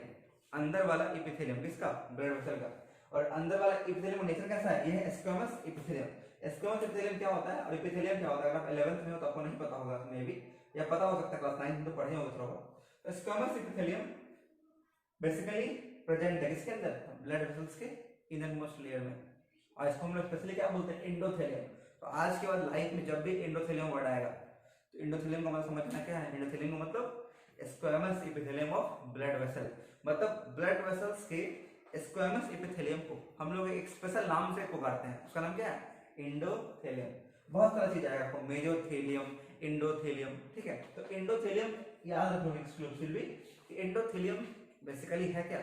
अंदर वाला एपिथेलियम किसका? ब्लड वेसल का। और अंदर वाला एपिथेलियम का नेचर कैसा है? ये है स्क्वैमस एपिथेलियम। स्क्वैमस एपिथेलियम क्या होता है और एपिथेलियम क्या होता है? अगर आप 11th में हो तो आपको नहीं पता होगा मे बी, या पता हो सकता है क्लास 9 में तो पढ़े होंगे थोड़ा। तो स्क्वैमस एपिथेलियम बेसिकली प्रेजेंट है किसके अंदर? ब्लड वेसल्स के इनर मोस्ट लेयर में, और इसको हम लोग स्पेशली क्या बोलते हैं? एंडोथेलियम। तो आज के बाद लाइफ में जब भी एंडोथेलियम वर्ड आएगा तो एंडोथेलियम का मतलब समझना क्या है? एंडोथेलियम का मतलब squamous epithelium of blood vessel, मतलब ब्लड वेसल्स के स्क्वैमस एपिथेलियम को हम लोग एक स्पेशल नाम से पुकारते हैं, उसका नाम क्या है? एंडोथेलियम। बहुत सारा चीज आएगा आपको, मेजोथेलियम, एंडोथेलियम, ठीक है। तो एंडोथेलियम याद रखो एक्सक्लूसिवली, एंडोथेलियम बेसिकली है क्या?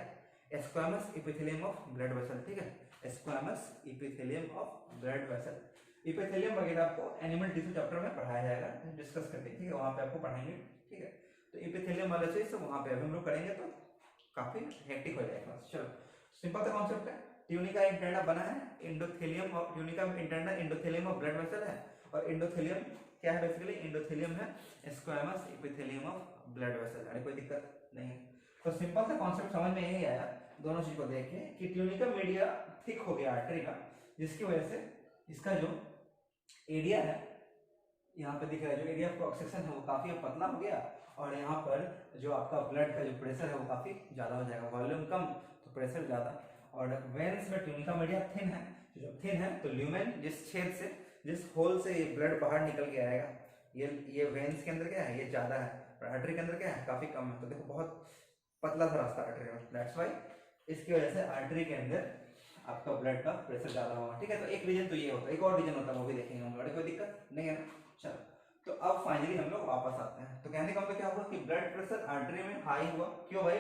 Squamous epithelium of blood vessel, ठीक है, squamous epithelium of blood vessel. Epithelium वगैरह आपको एनिमल टिश्यू चैप्टर में पढ़ाया जाएगा, डिस्कस करके, ठीक है, वहाँ पे आपको पढ़ाएंगे, ठीक है। तो इपिथेलियम वाला चीज तो वहाँ पे अभी हम लोग करेंगे तो काफी हेक्टिक हो जाएगा। चलो सिंपल सा कॉन्सेप्ट है, ट्यूनिका इंटरना बना है एंडोथेलियम और tunica interna endothelium of blood vessel है, और एंडोथेलियम क्या है बेसिकली, एंडोथेलियम है squamous epithelium of blood vessel. अरे कोई दिक्कत नहीं है। तो सिंपल सा कॉन्सेप्ट समझ में यही आया दोनों चीज को देख के कि ट्यूनिका मीडिया थिक हो गया आर्टरी का, जिसकी वजह से इसका जो एरिया है यहाँ पे दिख रहा है, जो एरिया ऑफ क्रॉस सेक्शन है वो काफी पतला हो गया, और यहाँ पर जो आपका ब्लड का जो प्रेशर है वो काफी ज्यादा हो जाएगा, वॉल्यूम कम तो प्रेशर ज्यादा। और वेन्स में ट्यूनिका मीडिया थिन है, जो थिन है तो ल्यूमेन जिस छेद से, जिस होल से ये ब्लड बाहर निकल के आएगा, ये वेन्स के अंदर क्या है, ये ज्यादा है, और आर्टरी के अंदर क्या है, काफी कम है। तो देखो बहुत पतला सा रास्ता आर्टरी में, दैट्स व्हाई इसकी वजह से आर्टरी के अंदर आपका ब्लड का प्रेशर ज्यादा होगा, ठीक है। तो एक रीजन तो ये होता है, एक और रीजन होता है वो भी देखेंगे हम लोग, कोई दिक्कत नहीं है ना। चलो तो अब फाइनली हम लोग वापस आते हैं। तो कहने का मतलब क्या हुआ कि ब्लड प्रेशर आर्टरी में हाई हुआ, क्यों भाई,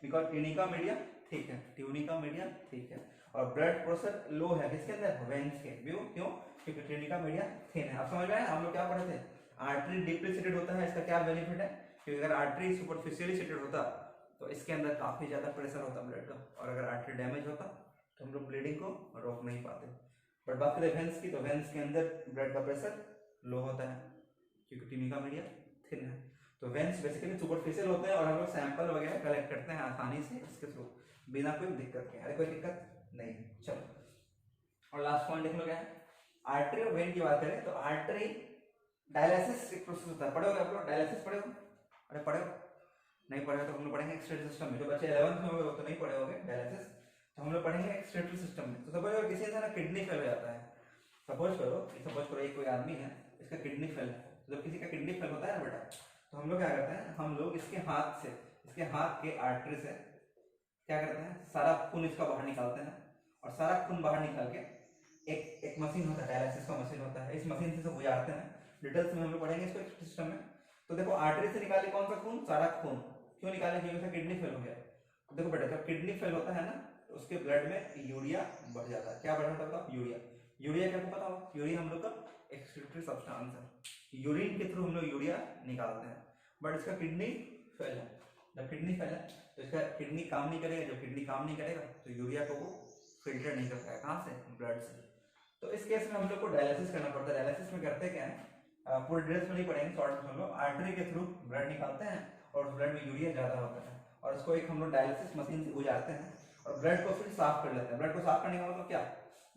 बिकॉज ट्यूनिका मीडिया ठीक है, ट्यूनिका मीडिया ठीक है, और ब्लड प्रेशर लो है किसके अंदर, वेन्स के, क्यों, क्योंकि ट्यूनिका मीडिया थिन है। अब समझ में आया, हम लोग क्या पढ़े थे, आर्टरी डीपली सीटेड होता है, इसका क्या बेनिफिट है, क्योंकि अगर आर्टरी सुपरफिशियली सीटेड होता तो इसके अंदर काफी ज्यादा प्रेशर होता ब्लड का, और अगर आर्टरी डैमेज होता तो हम लोग ब्लीडिंग को रोक नहीं पाते। बट बात करें वेन्स की, तो वेन्स के अंदर ब्लड का प्रेशर लो होता है क्योंकि ट्यूनिका मीडिया थिन है। तो वेन्स बेसिकली सुपरफिशियल होते हैं, और हम लोग सैंपल वगैरह कलेक्ट करते हैं आसानी से इसके थ्रू, बिना कोई दिक्कत के। अरे कोई दिक्कत नहीं। चलो और लास्ट पॉइंट देख लो क्या है, आर्टरी और वेन की बात करें तो आर्टरी डायलिसिस एक प्रोसेस होता है, पढ़ोगे आप लोग डायलिसिस, पढ़े हो, अरे पढ़े हो, नहीं पढ़े तो हम लोग पढ़ेंगे एक्सक्रीटरी सिस्टम में, जो बच्चे 11th में हो तो नहीं पढ़े होंगे डायलिसिस, तो हम लोग पढ़ेंगे एक्सक्रीटरी सिस्टम में। तो सपोज अगर किसी इंसान का किडनी फेल हो जाता है, सपोज करो एक कोई आदमी है, इसका किडनी फेल है, जब किसी का किडनी फेल होता है ना बेटा, तो हम लोग क्या करते हैं, हम लोग इसके हाथ से, इसके हाथ के आर्टरी से क्या करते हैं, सारा खून इसका बाहर निकालते हैं, और सारा खून बाहर निकाल के एक मशीन होता है, डायलिसिस का मशीन होता है, इस मशीन से गुजारते हैं। डिटेल्स में हम लोग पढ़ेंगे इसको सिस्टम में। तो देखो आर्टरी से निकाले कौन सा खून, सारा खून, क्यों निकाले, क्योंकि उसका किडनी फेल हो गया। देखो बेटा जब किडनी फेल होता है ना, तो उसके ब्लड में यूरिया बढ़ जाता है, क्या बढ़ जाता है, यूरिया क्या आपको पता हो, यूरिया हम लोग का एक्सक्रीटरी सब्सटेंस है, यूरिन के थ्रू हम लोग यूरिया निकालते हैं। बट इसका किडनी फेल है, जब किडनी फेल है तो इसका किडनी काम नहीं करेगा, जब किडनी काम नहीं करेगा तो यूरिया को वो फिल्टर नहीं कर पाएगा, कहाँ से, ब्लड से। तो इस केस में हम लोग को डायलिसिस करना पड़ता है। डायलिसिस में करते क्या है, पूरे डिटेल्स में नहीं पढ़ेंगे, शॉर्ट में हम लोग आर्टरी के थ्रू ब्लड निकालते हैं, और उस ब्लड में यूरिया ज्यादा होता है, और उसको एक हम लोग डायलिसिस मशीन से गुजारते हैं, और ब्लड को फिर साफ कर लेते हैं। ब्लड को साफ करने का मतलब क्या,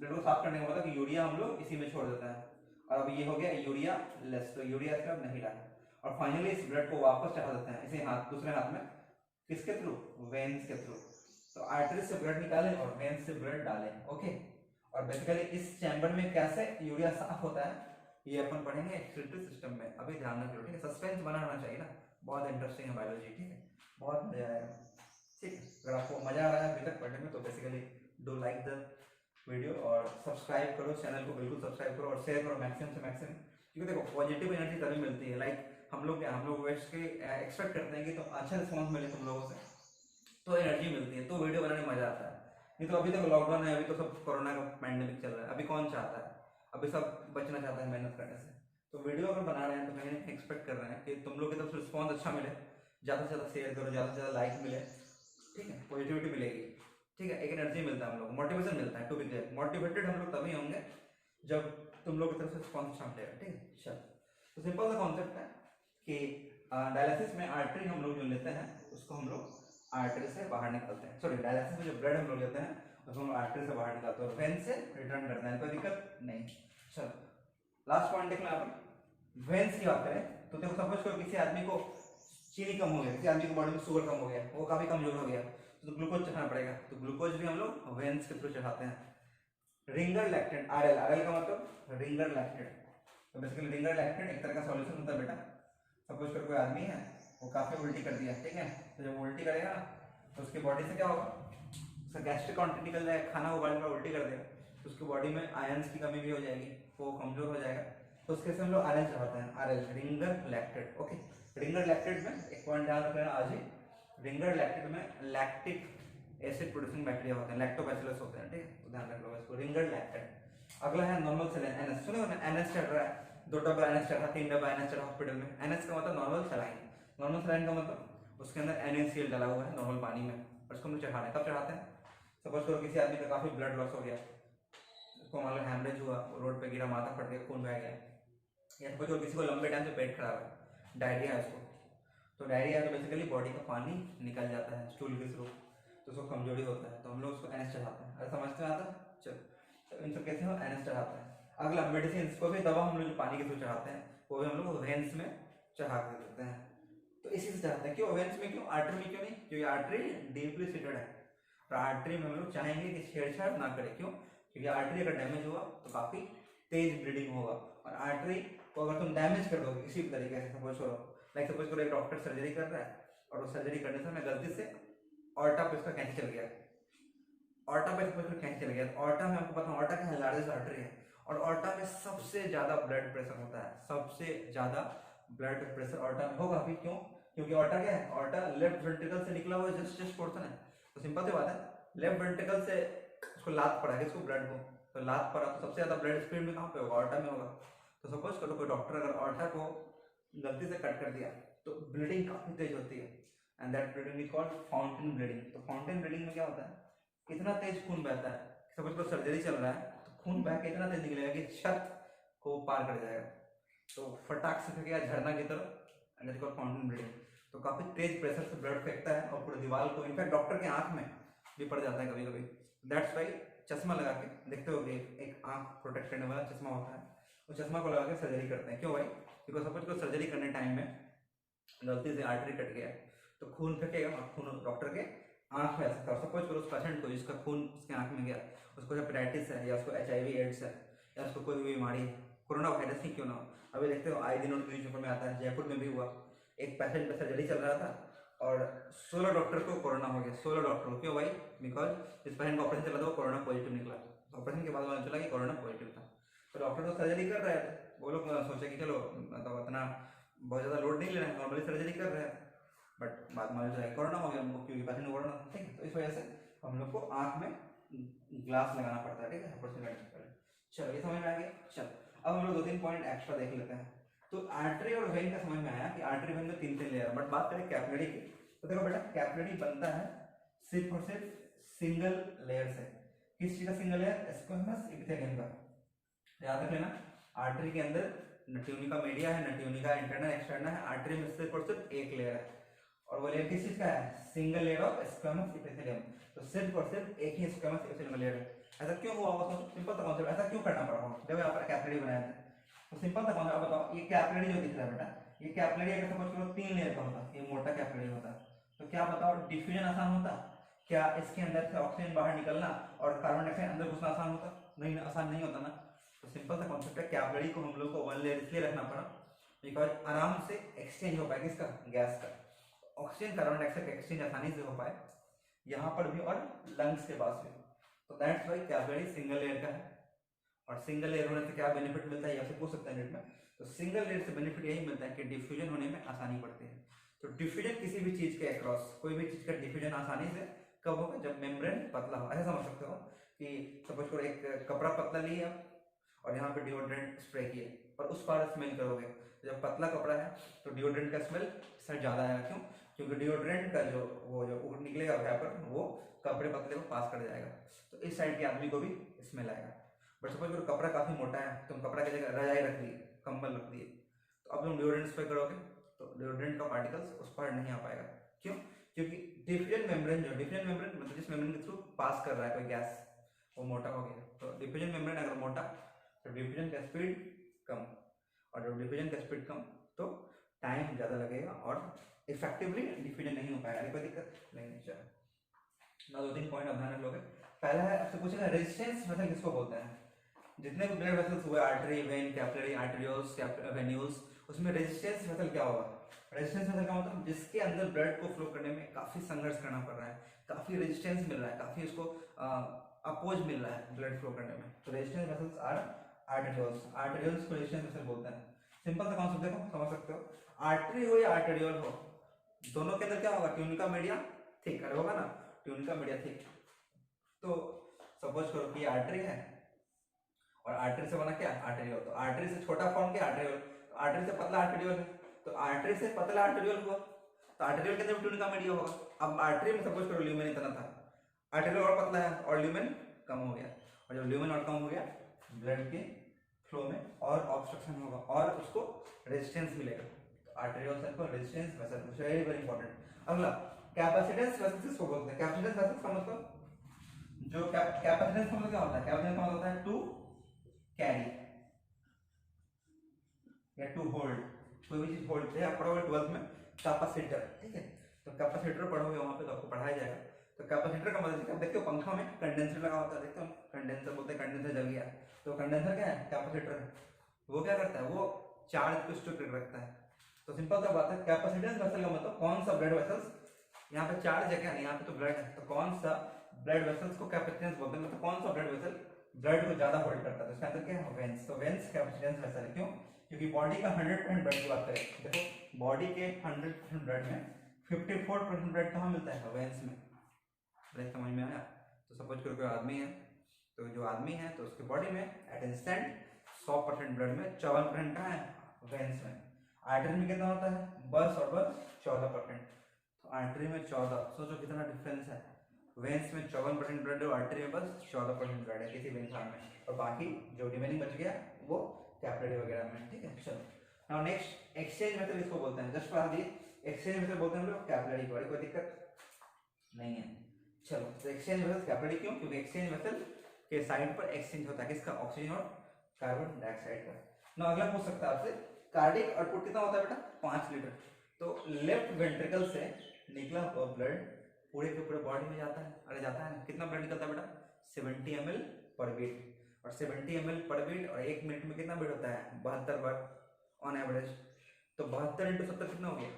ब्लड को साफ करने का मतलब कि यूरिया हम लोग इसी में छोड़ देते हैं, और अब ये हो गया यूरिया लेस, तो यूरिया इसका नहीं रहा, और फाइनली इस ब्लड को वापस चढ़ा देते हैं इसे हाथ, दूसरे हाथ में, किसके थ्रू, वेन्स के थ्रू। तो आर्टरी से ब्लड निकालें और वेन्स से ब्लड डालें, ओके। और बेसिकली इस चैम्बर में कैसे यूरिया साफ होता है ये अपन पढ़ेंगे एक्सक्रीटरी सिस्टम में, अभी ध्यान रखिए, ठीक है, सस्पेंस बनाना चाहिए ना, बहुत इंटरेस्टिंग है बायोलॉजी, ठीक है, बहुत मजा आएगा, ठीक है। अगर आपको मजा आ रहा है अभी तक पढ़ने में तो basically do like the video, और सब्सक्राइब करो चैनल को, बिल्कुल सब्सक्राइब करो, और शेयर करो मैक्सिमम से मैक्सिमम, क्योंकि देखो पॉजिटिव एनर्जी तभी मिलती है, लाइक हम लोग वेस्ट के एक्सपेक्ट करते हैं कि तो अच्छा रिस्पॉन्स मिले तुम लोगों से, तो एनर्जी मिलती है, तो वीडियो बनाने में मजा आता है। नहीं तो अभी तक लॉकडाउन है, अभी तो सब कोरोना का पैंडेमिक चल रहा है, अभी कौन चाहता है, अभी सब बचना चाहता है मेहनत करने से। तो वीडियो अगर बना रहे हैं तो कहीं एक्सपेक्ट कर रहे हैं कि तुम लोग की तरफ से रिस्पॉन्स अच्छा मिले, ज़्यादा से ज़्यादा शेयर करो, ज़्यादा से ज़्यादा लाइक मिले, ठीक है, पॉजिटिविटी मिलेगी, ठीक है, एक एनर्जी मिलता है हम लोग, मोटिवेशन मिलता है, टू बी क्लियर, मोटिवेटेड हम लोग तभी होंगे जब तुम लोग की तरफ से रिस्पॉन्स अच्छा मिलेगा, ठीक है। चल तो सिंपल सा कॉन्सेप्ट है कि डायलिसिस में आर्टरी हम लोग जो लेते हैं उसको हम लोग आर्टरी से बाहर निकालते हैं, सॉरी डायलिसिस में जो ब्लड हम लोग लेते हैं उसको हम आर्टरी से बाहर निकालते हैं और वेन से रिटर्न करते हैं, कोई दिक्कत नहीं। चलो लास्ट पॉइंट देख लो यहाँ पर, वेन्स की बात करें तो देखो सपोज करो किसी आदमी को चीनी कम हो गया, किसी आदमी की बॉडी में शुगर कम हो गया, वो काफी कमजोर हो गया, तो ग्लूकोज चढ़ाना पड़ेगा, तो ग्लूकोज भी हम लोग वेन्स के थ्रू चढ़ाते हैं। रिंगर लैक्टेट, आरएल, आरएल का मतलब रिंगर लैक्टेट, तो बेसिकली रिंगर लैक्टेट एक तरह का सॉल्यूशन होता है बेटा। सपोज कर कोई आदमी है वो काफी उल्टी कर दिया, ठीक है, तो जब उल्टी करेगा तो उसकी बॉडी से क्या होगा, उसका गैस्ट्रिक कंटेंट निकल जाएगा, खाना उबाल कर उल्टी कर देगा, तो उसकी बॉडी में आयंस की कमी भी हो जाएगी, वो कमजोर हो जाएगा, तो उसके से हम लोग आरएल चढ़ाते हैं, RL Ringer lactate, okay. Ringer lactate में एक पॉइंट ध्यान रखना आज ही, रिंगर लैक्टेट में लैक्टिक एसिड प्रोड्यूसिंग बैक्टीरिया होते हैं, लैक्टोबैसिलस होते हैं, ठीक है, तो ध्यान रख लो इसको, रिंगर लैक्टेट। अगला है नॉर्मल सलाइन एनएस, सुनो ना एनएस चढ़ रहा है, 2 डब्बा एनएस चढ़ा, 3 डब्बा एनएस चढ़ा हॉस्पिटल में। एनएस का मतलब नॉर्मल सलाइन, नॉर्मल सलाइन का मतलब उसके अंदर NaCl डाला हुआ है नॉर्मल पानी में, और उसको हम लोग चढ़ाते हैं। कब चढ़ाते हैं? सपोज करो किसी आदमी का काफी ब्लड लॉस हो गया, उसको मान लो हैमरेज हुआ, रोड पे गिरा, माथा फट गया, खून बह गया, या सपोज करो किसी को लंबे टाइम से पेट खराब है, डायरिया है उसको, तो डायरिया है तो बेसिकली बॉडी का पानी निकल जाता है स्टूल के थ्रू, तो उसको कमजोरी होता है, तो हम लोग उसको एनएस चढ़ाते हैं। अरे समझते हैं आता? चलो इन सब कैसे हो एनएस चढ़ाते हैं। अगला मेडिसिन, को भी दवा हम लोग जो पानी के थ्रू चढ़ाते हैं वो भी हम लोग वेन्स में चढ़ा के देते हैं। तो इसी से चढ़ाते हैं। क्यों वेन्स में, क्यों आर्टरी में क्यों नहीं? क्योंकि आर्टरी डीपली सीटेड है, और आर्टरी में हम लोग चाहेंगे कि छेड़छाड़ ना करें। क्यों? क्योंकि आर्टरी अगर डैमेज हुआ तो काफी तेज ब्लीडिंग होगा, और आर्टरी को अगर तुम डैमेज कर दोगे इसी तरीके से, सपोज करो एक डॉक्टर सर्जरी कर रहा है, और वो सर्जरी करने से मैं गलती से ऑर्टा पे उसका कैंची चल गया, ऑर्टा पे कैंची चल गया, ऑर्टा में आपको पता है ऑर्टा क्या लार्जेस्ट आर्टरी है, और ऑर्टा में सबसे ज्यादा ब्लड प्रेशर होता है, सबसे ज्यादा ब्लड प्रेशर ऑर्टा में होगा भी। क्यों? क्योंकि ऑर्टा क्या है? ऑर्टा लेफ्ट वेंट्रिकल से निकला हुआ जस्ट पोर्शन है, तो सिंपल सी बात है, लेफ्ट वेंट्रिकल से उसको लात पड़ा है, इसको ब्लड को, तो लात पड़ा तो सबसे ज्यादा ब्लड स्पीड में कहाँ पे होगा? ऑर्टा में होगा। तो सपोज करो कोई डॉक्टर अगर ऑर्टा को गलती से कट कर दिया तो ब्लीडिंग काफी तेज होती है, and that bleeding is called fountain bleeding. तो फाउंटेन ब्लीडिंग में क्या होता है? इतना तेज खून बहता है, सपोज करो सर्जरी चल रहा है तो खून बह के इतना तेज निकलेगा कि छत को पार कर जाएगा, तो फटाक से फेंकेगा झरना की तरफ, and that is called fountain bleeding. तो काफी तेज प्रेशर से ब्लड फेंकता है और पूरे दीवार को, इनफैक्ट डॉक्टर के आंख में भी पड़ जाता है कभी कभी। दैट्स वाई चश्मा लगा के देखते हो, एक आंख प्रोटेक्ट करने वाला चश्मा होता है, उस चश्मा को लगा के सर्जरी करते हैं। क्यों भाई? बिकॉज सपोज को सर्जरी करने टाइम में गलती से आर्टरी कट गया तो खून फेंकेगा, और खून डॉक्टर के आंख में आ सकता है। सपोज करो उस पेशेंट को जिसका खून उसके आंख में गया, उसको हेपेटाइटिस है, या उसको HIV एड्स है, या उसको कोई भी बीमारी है, कोरोना वायरस ही क्यों ना हो। अभी देखते हो आए दिन न्यूज़पेपर में आता है, जयपुर में भी हुआ, एक पेशेंट पे सर्जरी चल रहा था और 16 डॉक्टर को कोरोना हो गया, 16 डॉक्टर को। क्यों भाई? बिकॉज इस पेशेंट का ऑपरेशन चला था वो कोरोना पॉजिटिव निकला, ऑपरेशन के बाद पता चला कि कोरोना पॉजिटिव था। तो डॉक्टर तो सर्जरी कर रहे थे, वो लोग सोचे कि चलो मतलब इतना बहुत ज़्यादा लोड नहीं ले रहे हैं, नॉर्मली सर्जरी कर रहे हैं, बट बाद में जो है कोरोना हो गया हमको, क्योंकि पेशेंट को कोरोना था, ठीक है। तो इस वजह से हम लोग को आंख में ग्लास लगाना पड़ता है, ठीक है, ऑपरेशन करने से पहले। चलो ये समझ में आ गया। चलो अब हम लोग 2-3 पॉइंट एक्स्ट्रा देख लेते हैं। तो आर्टरी और वेन का समझ में आया कि आर्टरी वेन में 3 लेयर है, बट बात करें कैपिलरी की, तो देखो बेटा कैपिलरी बनता है सिर्फ और सिर्फ सिंगल लेयर से। किस चीज का सिंगल लेयर? स्क्वेमस एपिथेलियम का। याद रख लेना, आर्टरी के अंदर न ट्यूनिका मीडिया है, न ट्यूनिका इंटरनल एक्सटर्नल है, आर्टरी में सिर्फ और सिर्फ एक लेयर है, और वो लेयर किस चीज का है? Single layer of squamous epithelium. तो सिर्फ और सिर्फ एक ही स्क्वेमस एपिथेलियम लेयर है। ऐसा क्यों हुआ होगा? सिंपल सा कॉन्सेप्ट, ऐसा क्यों करना पड़ा होगा जब यहाँ पर कैपिलरी बनाया था? तो सिंपल सा कॉन्सेप्ट बताओ, ये कैपिलरी जो दिख रहा है बेटा, ये कैपिलरी अगर सपोज करो 3 लेयर का होता, ये मोटा कैपिलरी होता, तो क्या बताओ डिफ्यूजन आसान होता? क्या इसके अंदर से ऑक्सीजन बाहर निकलना और कार्बन डाइऑक्साइड अंदर घुसना आसान होता? नहीं, आसान नहीं होता ना। तो सिंपल सा कॉन्सेप्ट है, कैपिलरी को हम लोग को 1 लेयर इसलिए रखना पड़ा बिकॉज आराम से एक्सचेंज हो पाए किसका? गैस का, ऑक्सीजन कार्बन डाइऑक्साइड का एक्सचेंज आसानी से हो पाए यहाँ पर भी और लंग्स के पास भी। तो that's why capillary single layer का है। और सिंगल लेयर होने से क्या बेनिफिट मिलता है, या फिर पूछ सकते हैं नेट में, तो सिंगल लेयर से बेनिफिट यही मिलता है कि डिफ्यूजन होने में आसानी पड़ती है। तो डिफ्यूजन किसी भी चीज के अक्रॉस, कोई भी चीज का डिफ्यूजन आसानी से कब होगा? जब मेम्ब्रेन पतला हो। ऐसा समझ सकते हो कि सपोज करो एक कपड़ा पतला लिया और यहाँ पे डिओड्रेंट स्प्रे किए और उस पार स्मेल करोगे, तो जब पतला कपड़ा है तो डिओड्रेंट का स्मेल सर ज्यादा आएगा। क्यों? क्योंकि डिओड्रेंट का जो वो जो निकलेगा वेपर वो कपड़े पतले को पास कर जाएगा, तो इस साइड के आदमी को भी स्मेल आएगा। बट सपोज करो कपड़ा काफी मोटा है, तुम कपड़ा की जगह रजाई रख दी, कंबल रख दिए, तो अब तुम डिओड्रेंट स्प्रे करोगे तो डिओड्रेंट का पार्टिकल्स उस पर नहीं आ पाएगा। क्यों? क्योंकि डिफ्यूजन मेम्ब्रेन मतलब जिस मेम्ब्रेन के थ्रू पास कर रहा है कोई गैस, वो मोटा हो गया। तो डिफ्यूजन मेम्ब्रेन अगर मोटा तो डिफ्यूजन का स्पीड कम, और जब डिफ्यूजन का स्पीड कम तो टाइम ज्यादा लगेगा और इफेक्टिवली डिफ्यूजन नहीं हो पाएगा। कोई दिक्कत नहीं। चलो ना 2-3 पॉइंट ध्यान रख लोगे। पहला है, आपसे पूछेगा रेजिस्टेंस वेसल किसको बोलते हैं? जितने भी ब्लड वेसल्स हुए, artery, when, capillary, arterioles, venules, उसमें रेजिस्टेंस वेसल क्या होगा? रेजिस्टेंस वेसल का मतलब जिसके अंदर ब्लड को फ्लो करने में काफी संघर्ष करना पड़ रहा है, काफी रेजिस्टेंस मिल रहा है, काफी उसको अपोज मिल रहा है ब्लड फ्लो करने में, तो resistance vessels are arterioles. Arterioles को रेजिस्टेंस वेसल बोलते हैं। सिंपल सा कॉन्सेप्ट देखो, समझ सकते हो, आर्टरी हो या आर्टरियोल हो, दोनों के अंदर क्या होगा? ट्यूनिका मीडिया थिक होगा ना, ट्यूनिका मीडिया थिक। तो सपोज करो कि आर्टरी है और आर्टरी से बना क्या, आर्टेरियोल। तो आर्टरी से छोटा फॉर्म क्या, आर्टेरियोल। तो आर्टरी से पतला आर्टेरियोल है, तो आर्टरी से पतला आर्टेरियोल हुआ, तो आर्टेरियोल के अंदर भी ट्यूनिका मीडिया होगा। अब आर्टरी में सपोज करो ल्यूमेन इतना था, आर्टेरियोल और पतला है और ल्यूमेन कम हो गया, और जब ल्यूमेन और कम हो गया ब्लड के फ्लो में और ऑब्स्ट्रक्शन होगा और उसको रेजिस्टेंस मिलेगा। तो आर्टेरियोल सेल को resistance vessel, very very important. अगला कैपेसिटेंस वेसल किसको बोलते हैं, कैपेसिटेंस वेसल का मतलब जो कैपेसिटेंस का मतलब क्या होता है, कैपेसिटेंस का मतलब होता है टू कैरी या टू होल्ड, कोई भी चीज होल्ड है। आप पढ़ोगे 12th में कैपेसिटर, ठीक है, तो कैपेसिटर पढ़ोगे वहां पे तो आपको पढ़ाया जाएगा। तो कैपेसिटर का मतलब आप देखते हो पंखा में कंडेंसर लगा होता है, देखते हो कंडेंसर बोलते हैं, कंडेंसर जल गया, तो कंडेंसर क्या है, कैपेसिटर है। वो क्या करता है, वो चार्ज को स्टोर करके रखता है। तो सिंपल सा बात है, कैपेसिटेंस वेसल का मतलब कौन सा ब्लड वेसल्स, यहाँ पे चार्ज है क्या, यहाँ पे तो ब्लड है, तो कौन सा ब्लड वेसल्स को कैपेसिटेंस बोलते हैं, मतलब कौन सा ब्लड वेसल ब्लड को ज्यादा होल्ड करता है। तो इसका आंसर क्या है, वेंस। तो वेंस कैपेसिटेंस वेसल है, क्यों, क्योंकि बॉडी का 100% ब्लड की बात करें, देखो बॉडी के 100% ब्लड में 54% ब्लड कहाँ मिलता है, वेंस में। ब्रेक समझ में आया। तो सपोज करो कोई आदमी है, तो जो आदमी है तो उसके बॉडी में एट इंस्टेंट 100% ब्लड में 54% कहाँ है, वेंस में। आर्टरी में कितना होता है, बस और बस 14%। तो आर्टरी में 14, सोचो कितना डिफरेंस है, वेंस में 54% ब्लड और आर्टरी में बस 14% ब्लड है किसी भी इंसान में, और बाकी जो रिमेनिंग बच गया वो कैपिलरी वगैरह में, ठीक है। चलो नाउ नेक्स्ट एक्सचेंज मेथड इसको बोलते हैं, जस्ट पढ़ा दिए, एक्सचेंज मेथड बोलते हैं हम लोग कैपिलरी को, कोई दिक्कत नहीं है। चलो तो एक्सचेंज वेसल कैपिलरी क्यों, क्योंकि एक्सचेंज वेसल के साइड पर एक्सचेंज होता है किसका, ऑक्सीजन और कार्बन डाइऑक्साइड का। ना अगला पूछ सकता है आपसे, कार्डियक आउटपुट कितना होता है बेटा, 5 लीटर। तो लेफ्ट वेंट्रिकल से निकला हुआ ब्लड पूरे के पूरे बॉडी में जाता है, अरे जाता है ना, कितना ब्लड निकलता है बेटा, 70 ml पर बीट, और 70 ml पर बीट, और 1 मिनट में कितना बीट होता है, 72 बार ऑन एवरेज। तो 72 इंटू 70 कितना हो गया,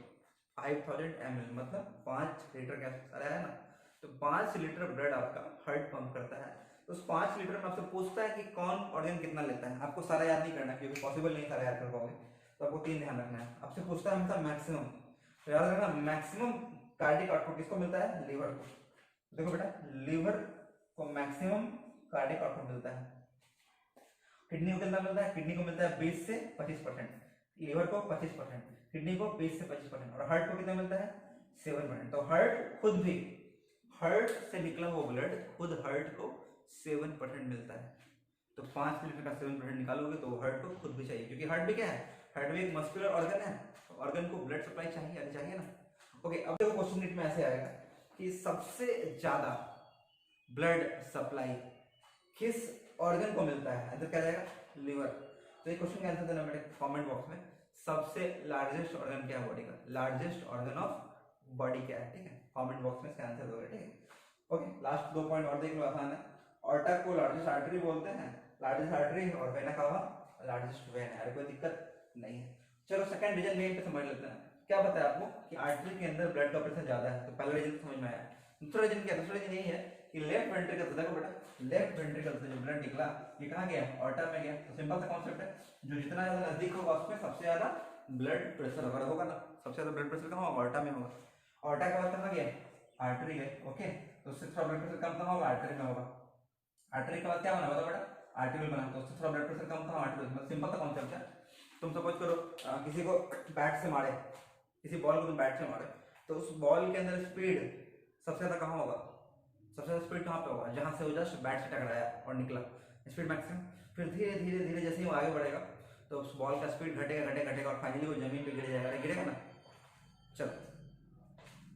5000 ml, मतलब 5 लीटर का अरे है ना। तो 5 लीटर ब्लड आपका हार्ट पंप करता है। तो उस 5 लीटर में आपसे पूछता है कि कौन ऑर्गन कितना लेता है, आपको सारा याद नहीं करना क्योंकि पॉसिबल नहीं सारा याद कर पाओगे, तो आपको 3 ध्यान रखना है। आपसे पूछता है हमेशा मैक्सिमम, तो याद रखना मैक्सिमम कार्डियक आउटपुट किसको मिलता है, लीवर को। देखो बेटा लीवर को मैक्सिमम कार्डियक आउटपुट मिलता है। किडनी को कितना मिलता है, किडनी को मिलता है 20 से 25%, लीवर को 25%, किडनी को 20 से 25%, और हार्ट को कितना मिलता है 7%। तो हार्ट खुद भी, हार्ट से निकला हुआ ब्लड खुद हार्ट को 7% मिलता है। तो 5 लीटर का 7% निकालोगे तो हार्ट को खुद भी चाहिए, क्योंकि हार्ट भी क्या है, हार्ट भी एक मस्कुलर ऑर्गन है, तो ऑर्गन को ब्लड सप्लाई चाहिए, चाहिए ना। ओके अब देखो क्वेश्चन नीट में ऐसे आएगा कि सबसे ज्यादा ब्लड सप्लाई किस ऑर्गन को मिलता है, आंसर क्या जाएगा, लीवर। तो ये क्वेश्चन का आंसर देना मेरे कमेंट बॉक्स में, सबसे लार्जेस्ट ऑर्गन क्या है बॉडी का, लार्जेस्ट ऑर्गन ऑफ बॉडी क्या है, ठीक है, कमेंट बॉक्स में इसका आंसर दोगे, ठीक है। ओके लास्ट 2 पॉइंट और देख लो, आसान है। ऑर्टा को लार्जेस्ट आर्टरी बोलते हैं, लार्जेस्ट आर्टरी, और वेना कावा लार्जेस्ट वेन है, अरे कोई दिक्कत नहीं है। चलो सेकंड रीजन मेन पे समझ लेते हैं। क्या बताया आपको कि आर्टरी के अंदर ब्लड का प्रेशर ज्यादा है, तो पहला रीजन समझ में आया। दूसरा रीजन क्या, दूसरा रीजन यही है कि लेफ्ट वेंट्रिकल से, देखो बेटा लेफ्ट वेंट्रिकल से जो ब्लड निकला ये कहाँ गया, ऑर्टा में गया। तो सिंपल सा कॉन्सेप्ट है, जो जितना ज्यादा नजदीक होगा उसमें सबसे ज्यादा ब्लड प्रेशर होगा ना, सबसे ज्यादा ब्लड प्रेशर कहाँ होगा, ऑर्टा में होगा। ऑर्टा के बाद कहाँ गया, आर्टरी है, ओके। तो उससे थोड़ा ब्लड प्रेशर कम कहाँ होगा, आर्टरी में होगा। आर्टरी के बाद क्या बना बताओ बेटा, आर्टरी बना, तो उससे थोड़ा ब्लड प्रेशर कम कहाँ, आर्टरी में। सिंपल सा कॉन्सेप्ट है। तुम सपोज करो किसी को बैट से मारे, किसी बॉल को तुम बैट से मारे, तो उस बॉल के अंदर स्पीड सबसे ज्यादा कहाँ होगा, सबसे ज्यादा स्पीड कहाँ पे होगा, जहां से वो जस्ट बैट से टकराया और निकला, स्पीड मैक्सिमम। फिर धीरे धीरे धीरे जैसे ही वो आगे बढ़ेगा तो उस बॉल का स्पीड घटेगा घटेगा घटेगा और फाइनली वो जमीन पे गिर जाएगा, गिरेगा ना। चलो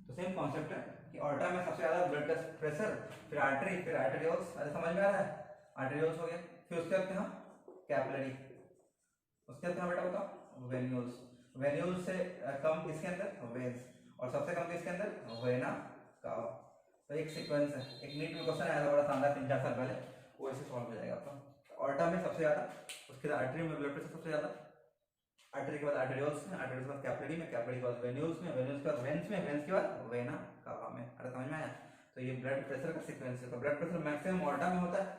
तो सेम कॉन्सेप्ट है कि ऑर्टा में सबसे ज्यादा ब्लड प्रेशर, फिर आर्टरी, फिर आर्टेरियोल्स, अरे समझ में आ रहा है, आर्टेरियोल्स हो गया। फिर उसके बाद कहाँ, कैपिलरी, उसके बाद कहाँ बेटा बताओ, वेन्यूल्स। वेन्यूल्स से कम किसके अंदर, वेन्स, और सबसे कम किसके अंदर, वेना कावा। तो एक सीक्वेंस है, एक नीट में क्वेश्चन आया था बड़ा शानदार 3-4 साल पहले, वो ऐसे सॉल्व हो जाएगा आपका। ऑर्टा में सबसे ज्यादा, उसके बाद आर्टरी में ब्लड प्रेशर सबसे ज्यादा, आर्टरी के बाद आर्टेरियोल्स में, आर्टेरियोल्स के बाद कैपिलरी में, कैपिलरी के बाद वेन्यूल्स में, वेन्यूल्स के बाद वेन्स में, वेन्स के बाद वेना कावा में। अरे समझ में आया। तो ये ब्लड प्रेशर का सीक्वेंस है। तो ब्लड प्रेशर मैक्सिमम ऑर्टा में होता है।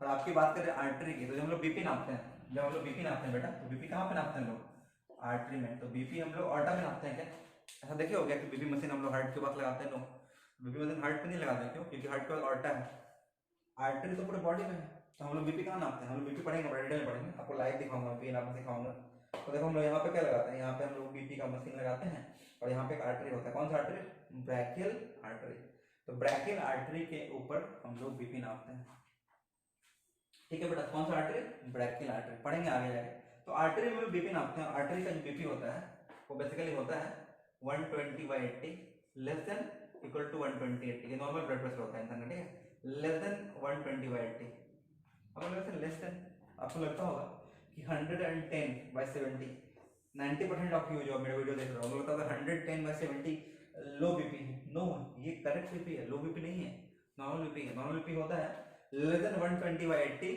और आपकी बात करें आर्टरी की, तो जब हम लोग बीपी नापते हैं, जब हम लोग बीपी नापते हैं बेटा, तो बीपी कहाँ पे नापते हैं हम लोग, आर्टरी में। तो बीपी हम लोग ऑर्टा में नापते हैं क्या, ऐसा देखे हो गया कि बीपी मशीन हम लोग हार्ट के पास लगाते हैं लोग, बीपी मशीन हार्ट पे नहीं लगाते, क्यों, क्योंकि हार्ट के पास ऑर्टा है, आर्टरी तो पूरे बॉडी में है। तो हम लोग बीपी कहाँ नापते हैं, हम लोग बीपी पढ़ेंगे, बड़े डिटेल में पढ़ेंगे, आपको लाइव दिखाऊंगा, बीपी नापना सिखाऊंगा। तो देखो हम लोग यहाँ पे क्या लगाते हैं, यहाँ पे हम लोग बीपी का मशीन लगाते हैं और यहाँ पे एक आर्टरी होता है, कौन सा आर्टरी, ब्रैकियल आर्टरी। तो ब्रैकियल आर्टरी के ऊपर हम लोग बीपी नापते हैं, ठीक है बेटा, कौन सा आर्टरी, ब्रैकियल आर्टरी, पढ़ेंगे आगे जाके। तो आर्टरी में बीपी नापते हैं, आर्टरी का जो बीपी होता है वो बेसिकली होता है 120/80 लेस देन इक्वल टू 120/80, ये नॉर्मल ब्लड प्रेशर होता है इंसान का, ठीक है, लेस देन 120/80। अब अगर लेस देन, आपको लगता होगा कि 110/70, 90% ऑफ यू जो मेरे वीडियो देख रहे हो लगता है 110/70 लो बीपी है। नो, ये करेक्ट बीपी है, लो बीपी नहीं है, नॉर्मल बीपी है। नॉर्मल बीपी होता है लेस देन 120/80,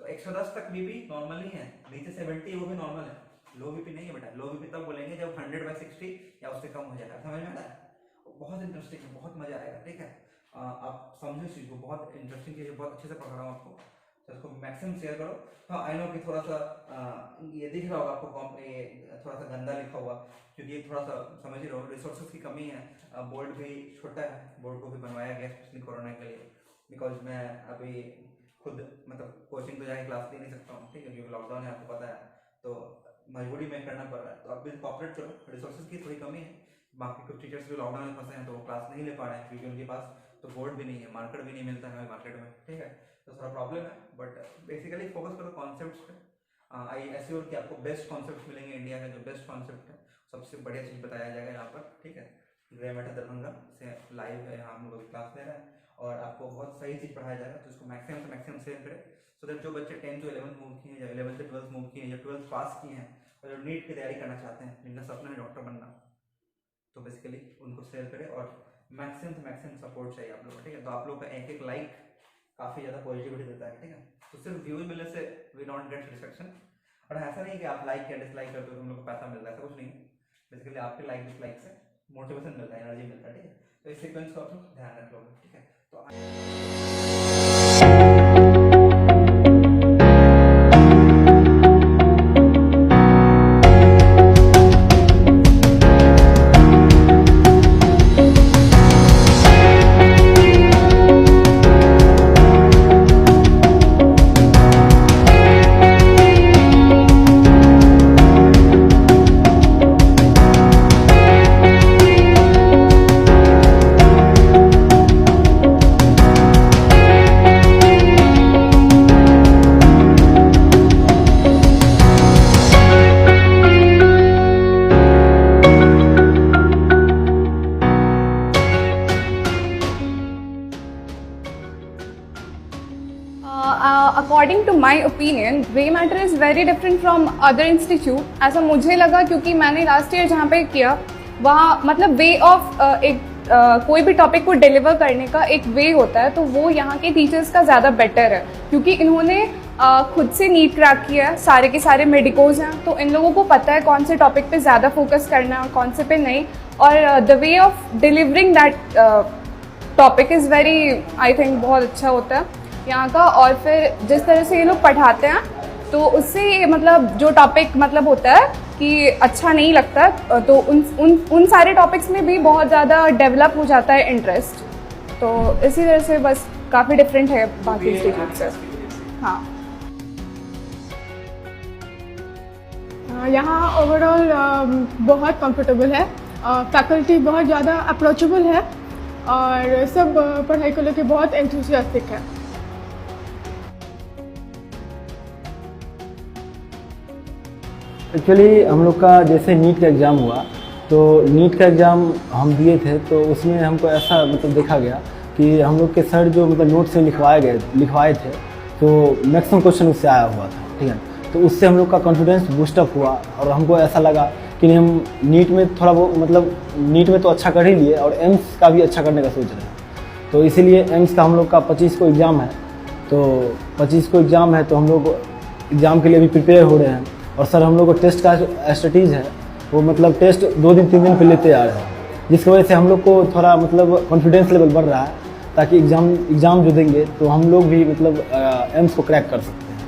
तो 110 तक बीपी नॉर्मल ही है, नीचे 70 वो भी नॉर्मल है, लो बीपी नहीं है बेटा। लो बीपी तब बोलेंगे जब 100/60 या उससे कम हो जाएगा, समझ में आता है। बहुत इंटरेस्टिंग है, बहुत मजा आएगा, ठीक है। आप समझो इस चीज को, बहुत इंटरेस्टिंग चीज है, बहुत अच्छे से पढ़ा रहा हूँ आपको, तो इसको मैक्सिमम शेयर करो। हाँ आई नो कि थोड़ा सा ये दिख रहा होगा आपको, ये थोड़ा सा गंदा लिखा हुआ, क्योंकि ये थोड़ा सा समझ ही रहो, रिसोर्सेज की कमी है, बोर्ड भी छोटा है, बोर्ड को भी बनवाया गया स्पेशली कोरोना के लिए, बिकॉज मैं अभी खुद मतलब कोचिंग तो जाके क्लास दे नहीं सकता हूँ, ठीक है, क्योंकि लॉकडाउन है आपको पता है, तो मजबूरी में करना पड़ रहा है। तो अब भी कॉपरेट करो, रिसोर्सेज की थोड़ी कमी है, बाकी कुछ टीचर्स भी लॉकडाउन में फंसे हैं तो वो क्लास नहीं ले पा रहे हैं, क्योंकि उनके पास तो बोर्ड भी नहीं है, मार्केट भी नहीं मिलता है मार्केट में, ठीक है, तो थोड़ा प्रॉब्लम है। बट बेसिकली फोकस करो कॉन्सेप्ट्स पे, आई एश्योर कि आपको बेस्ट कॉन्सेप्ट्स मिलेंगे, इंडिया का जो बेस्ट कॉन्सेप्ट है सबसे बढ़िया चीज़ बताया जाएगा यहाँ पर, ठीक है। ग्रे मैटर दरभंगा से लाइव है, यहाँ हम लोग क्लास ले रहे हैं और आपको बहुत सही चीज़ पढ़ाया जाएगा, तो इसको मैक्सिमम से मैक्सिमम शेयर करें, सो दैट जो बच्चे 10 से 11 मूव किए हैं, या 11 से 12 मूव किए हैं, या 12 पास किए हैं और जो नीट की तैयारी करना चाहते हैं, जिनका सपना है डॉक्टर बनना, तो बेसिकली उनको शेयर करें और मैक्सिमम से मैक्सिमम सपोर्ट चाहिए आप लोगों को, ठीक है। तो आप लोग का एक लाइक काफ़ी ज़्यादा पॉजिटिविटी देता है, ठीक है। तो सिर्फ व्यूज मिलने से वी डोंट गेट सेटिस्फैक्शन, और ऐसा नहीं कि आप लाइक या डिसलाइक करते हो तो हम लोग को पैसा मिलता है, ऐसा कुछ नहीं है। बेसिकली आपके लाइक डिसलाइक से मोटिवेशन मिलता है, एनर्जी मिलता है, ठीक है। तो इस सीक्वेंस को आप लोग ध्यान रख लोगे, ठीक है। तो According to my opinion, grey matter is very different from other institute. ऐसा मुझे लगा क्योंकि मैंने लास्ट ईयर जहाँ पे किया वहाँ मतलब वे ऑफ कोई भी टॉपिक को डिलीवर करने का एक वे होता है, तो वो यहाँ के टीचर्स का ज़्यादा बेटर है, क्योंकि इन्होंने खुद से नीट क्रैक किया है, सारे के सारे मेडिकोज हैं, तो इन लोगों को पता है कौन से टॉपिक पे ज़्यादा फोकस करना है, कौन से पे नहीं, और the way of delivering that topic is very, I think बहुत अच्छा होता है यहाँ का। और फिर जिस तरह से ये लोग पढ़ाते हैं तो उससे मतलब जो टॉपिक मतलब होता है कि अच्छा नहीं लगता, तो उन सारे टॉपिक्स में भी बहुत ज़्यादा डेवलप हो जाता है इंटरेस्ट, तो इसी तरह से बस काफ़ी डिफरेंट है बाकी इंस्टीट्यूट से। हाँ, यहाँ ओवरऑल बहुत कंफर्टेबल है, फैकल्टी बहुत ज़्यादा अप्रोचेबल है और सब पढ़ाई को लेकर बहुत एंथुसियास्टिक है। एक्चुअली हम लोग का जैसे नीट का एग्ज़ाम हुआ, तो नीट का एग्ज़ाम हम दिए थे, तो उसमें हमको ऐसा मतलब देखा गया कि हम लोग के सर जो मतलब नोट से लिखवाए थे, तो मैक्सिमम क्वेश्चन उससे आया हुआ था, ठीक है। तो उससे हम लोग का कॉन्फिडेंस बूस्टअप हुआ और हमको ऐसा लगा कि नहीं, हम नीट में थोड़ा वो मतलब नीट में तो अच्छा कर ही लिए और एम्स का भी अच्छा करने का सोच रहे हैं। तो इसीलिए एम्स का हम लोग का 25 को एग्ज़ाम है, तो 25 को एग्ज़ाम है, तो हम लोग एग्ज़ाम के लिए अभी प्रिपेयर हो रहे हैं। और सर हम लोग को टेस्ट का स्ट्रेटेजी है वो मतलब टेस्ट 2 दिन 3 दिन पहले लेते आ रहे हैं, जिसकी वजह से हम लोग को थोड़ा मतलब कॉन्फिडेंस लेवल बढ़ रहा है, ताकि एग्ज़ाम जो देंगे तो हम लोग भी मतलब एम्स को क्रैक कर सकते हैं।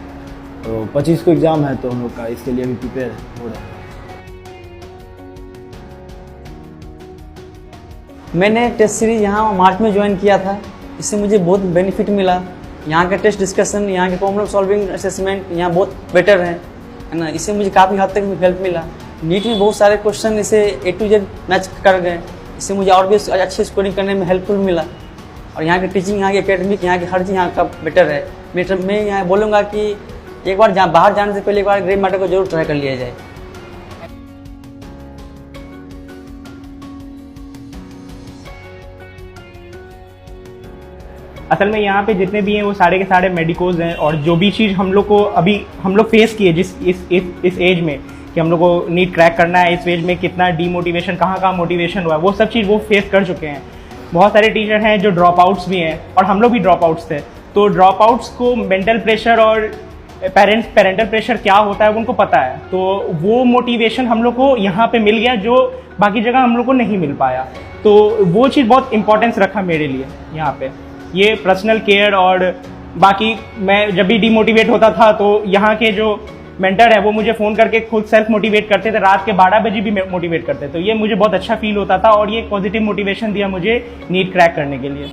तो 25 को एग्ज़ाम है, तो हम लोग का इसके लिए भी प्रिपेयर हो रहे हैं। मैंने टेस्ट सीरीज यहाँ मार्च में ज्वाइन किया था, इससे मुझे बहुत बेनिफिट मिला। यहाँ का टेस्ट डिस्कशन, यहाँ के प्रॉब्लम सॉल्विंग असेसमेंट यहाँ बहुत बेटर है ना। इससे मुझे काफ़ी हद तक हेल्प मिला। नीट में बहुत सारे क्वेश्चन इसे A to Z मैच कर गए, इससे मुझे और भी अच्छे स्कोरिंग करने में हेल्पफुल मिला। और यहाँ की टीचिंग, यहाँ की एकेडमिक, यहाँ की हर चीज़ यहाँ का बेटर है। मैं यहाँ बोलूँगा कि एक बार बाहर जाने से पहले एक बार ग्रे मैटर को जरूर ट्राई कर लिया जाए। असल में यहाँ पे जितने भी हैं वो सारे के सारे मेडिकोज हैं, और जो भी चीज़ हम लोग को अभी हम लोग फेस किए जिस इस एज में कि हम लोग को नीट क्रैक करना है, इस एज में कितना डीमोटिवेशन, कहाँ मोटिवेशन हुआ है, वो सब चीज़ वो फेस कर चुके हैं। बहुत सारे टीचर हैं जो ड्रॉप आउट्स भी हैं, और हम लोग भी ड्रॉप आउट्स थे। तो ड्रॉप आउट्स को मेंटल प्रेशर और पेरेंटल प्रेशर क्या होता है उनको पता है, तो वो मोटिवेशन हम लोग को यहाँ पे मिल गया जो बाकी जगह हम लोग को नहीं मिल पाया। तो वो चीज़ बहुत इंपॉर्टेंस रखा मेरे लिए यहाँ पे, ये पर्सनल केयर। और बाकी मैं जब भी डीमोटिवेट होता था तो यहाँ के जो मेंटर है वो मुझे फ़ोन करके खुद सेल्फ मोटिवेट करते थे, रात के 12 बजे भी मोटिवेट करते थे। तो ये मुझे बहुत अच्छा फील होता था, और ये पॉजिटिव मोटिवेशन दिया मुझे नीट क्रैक करने के लिए।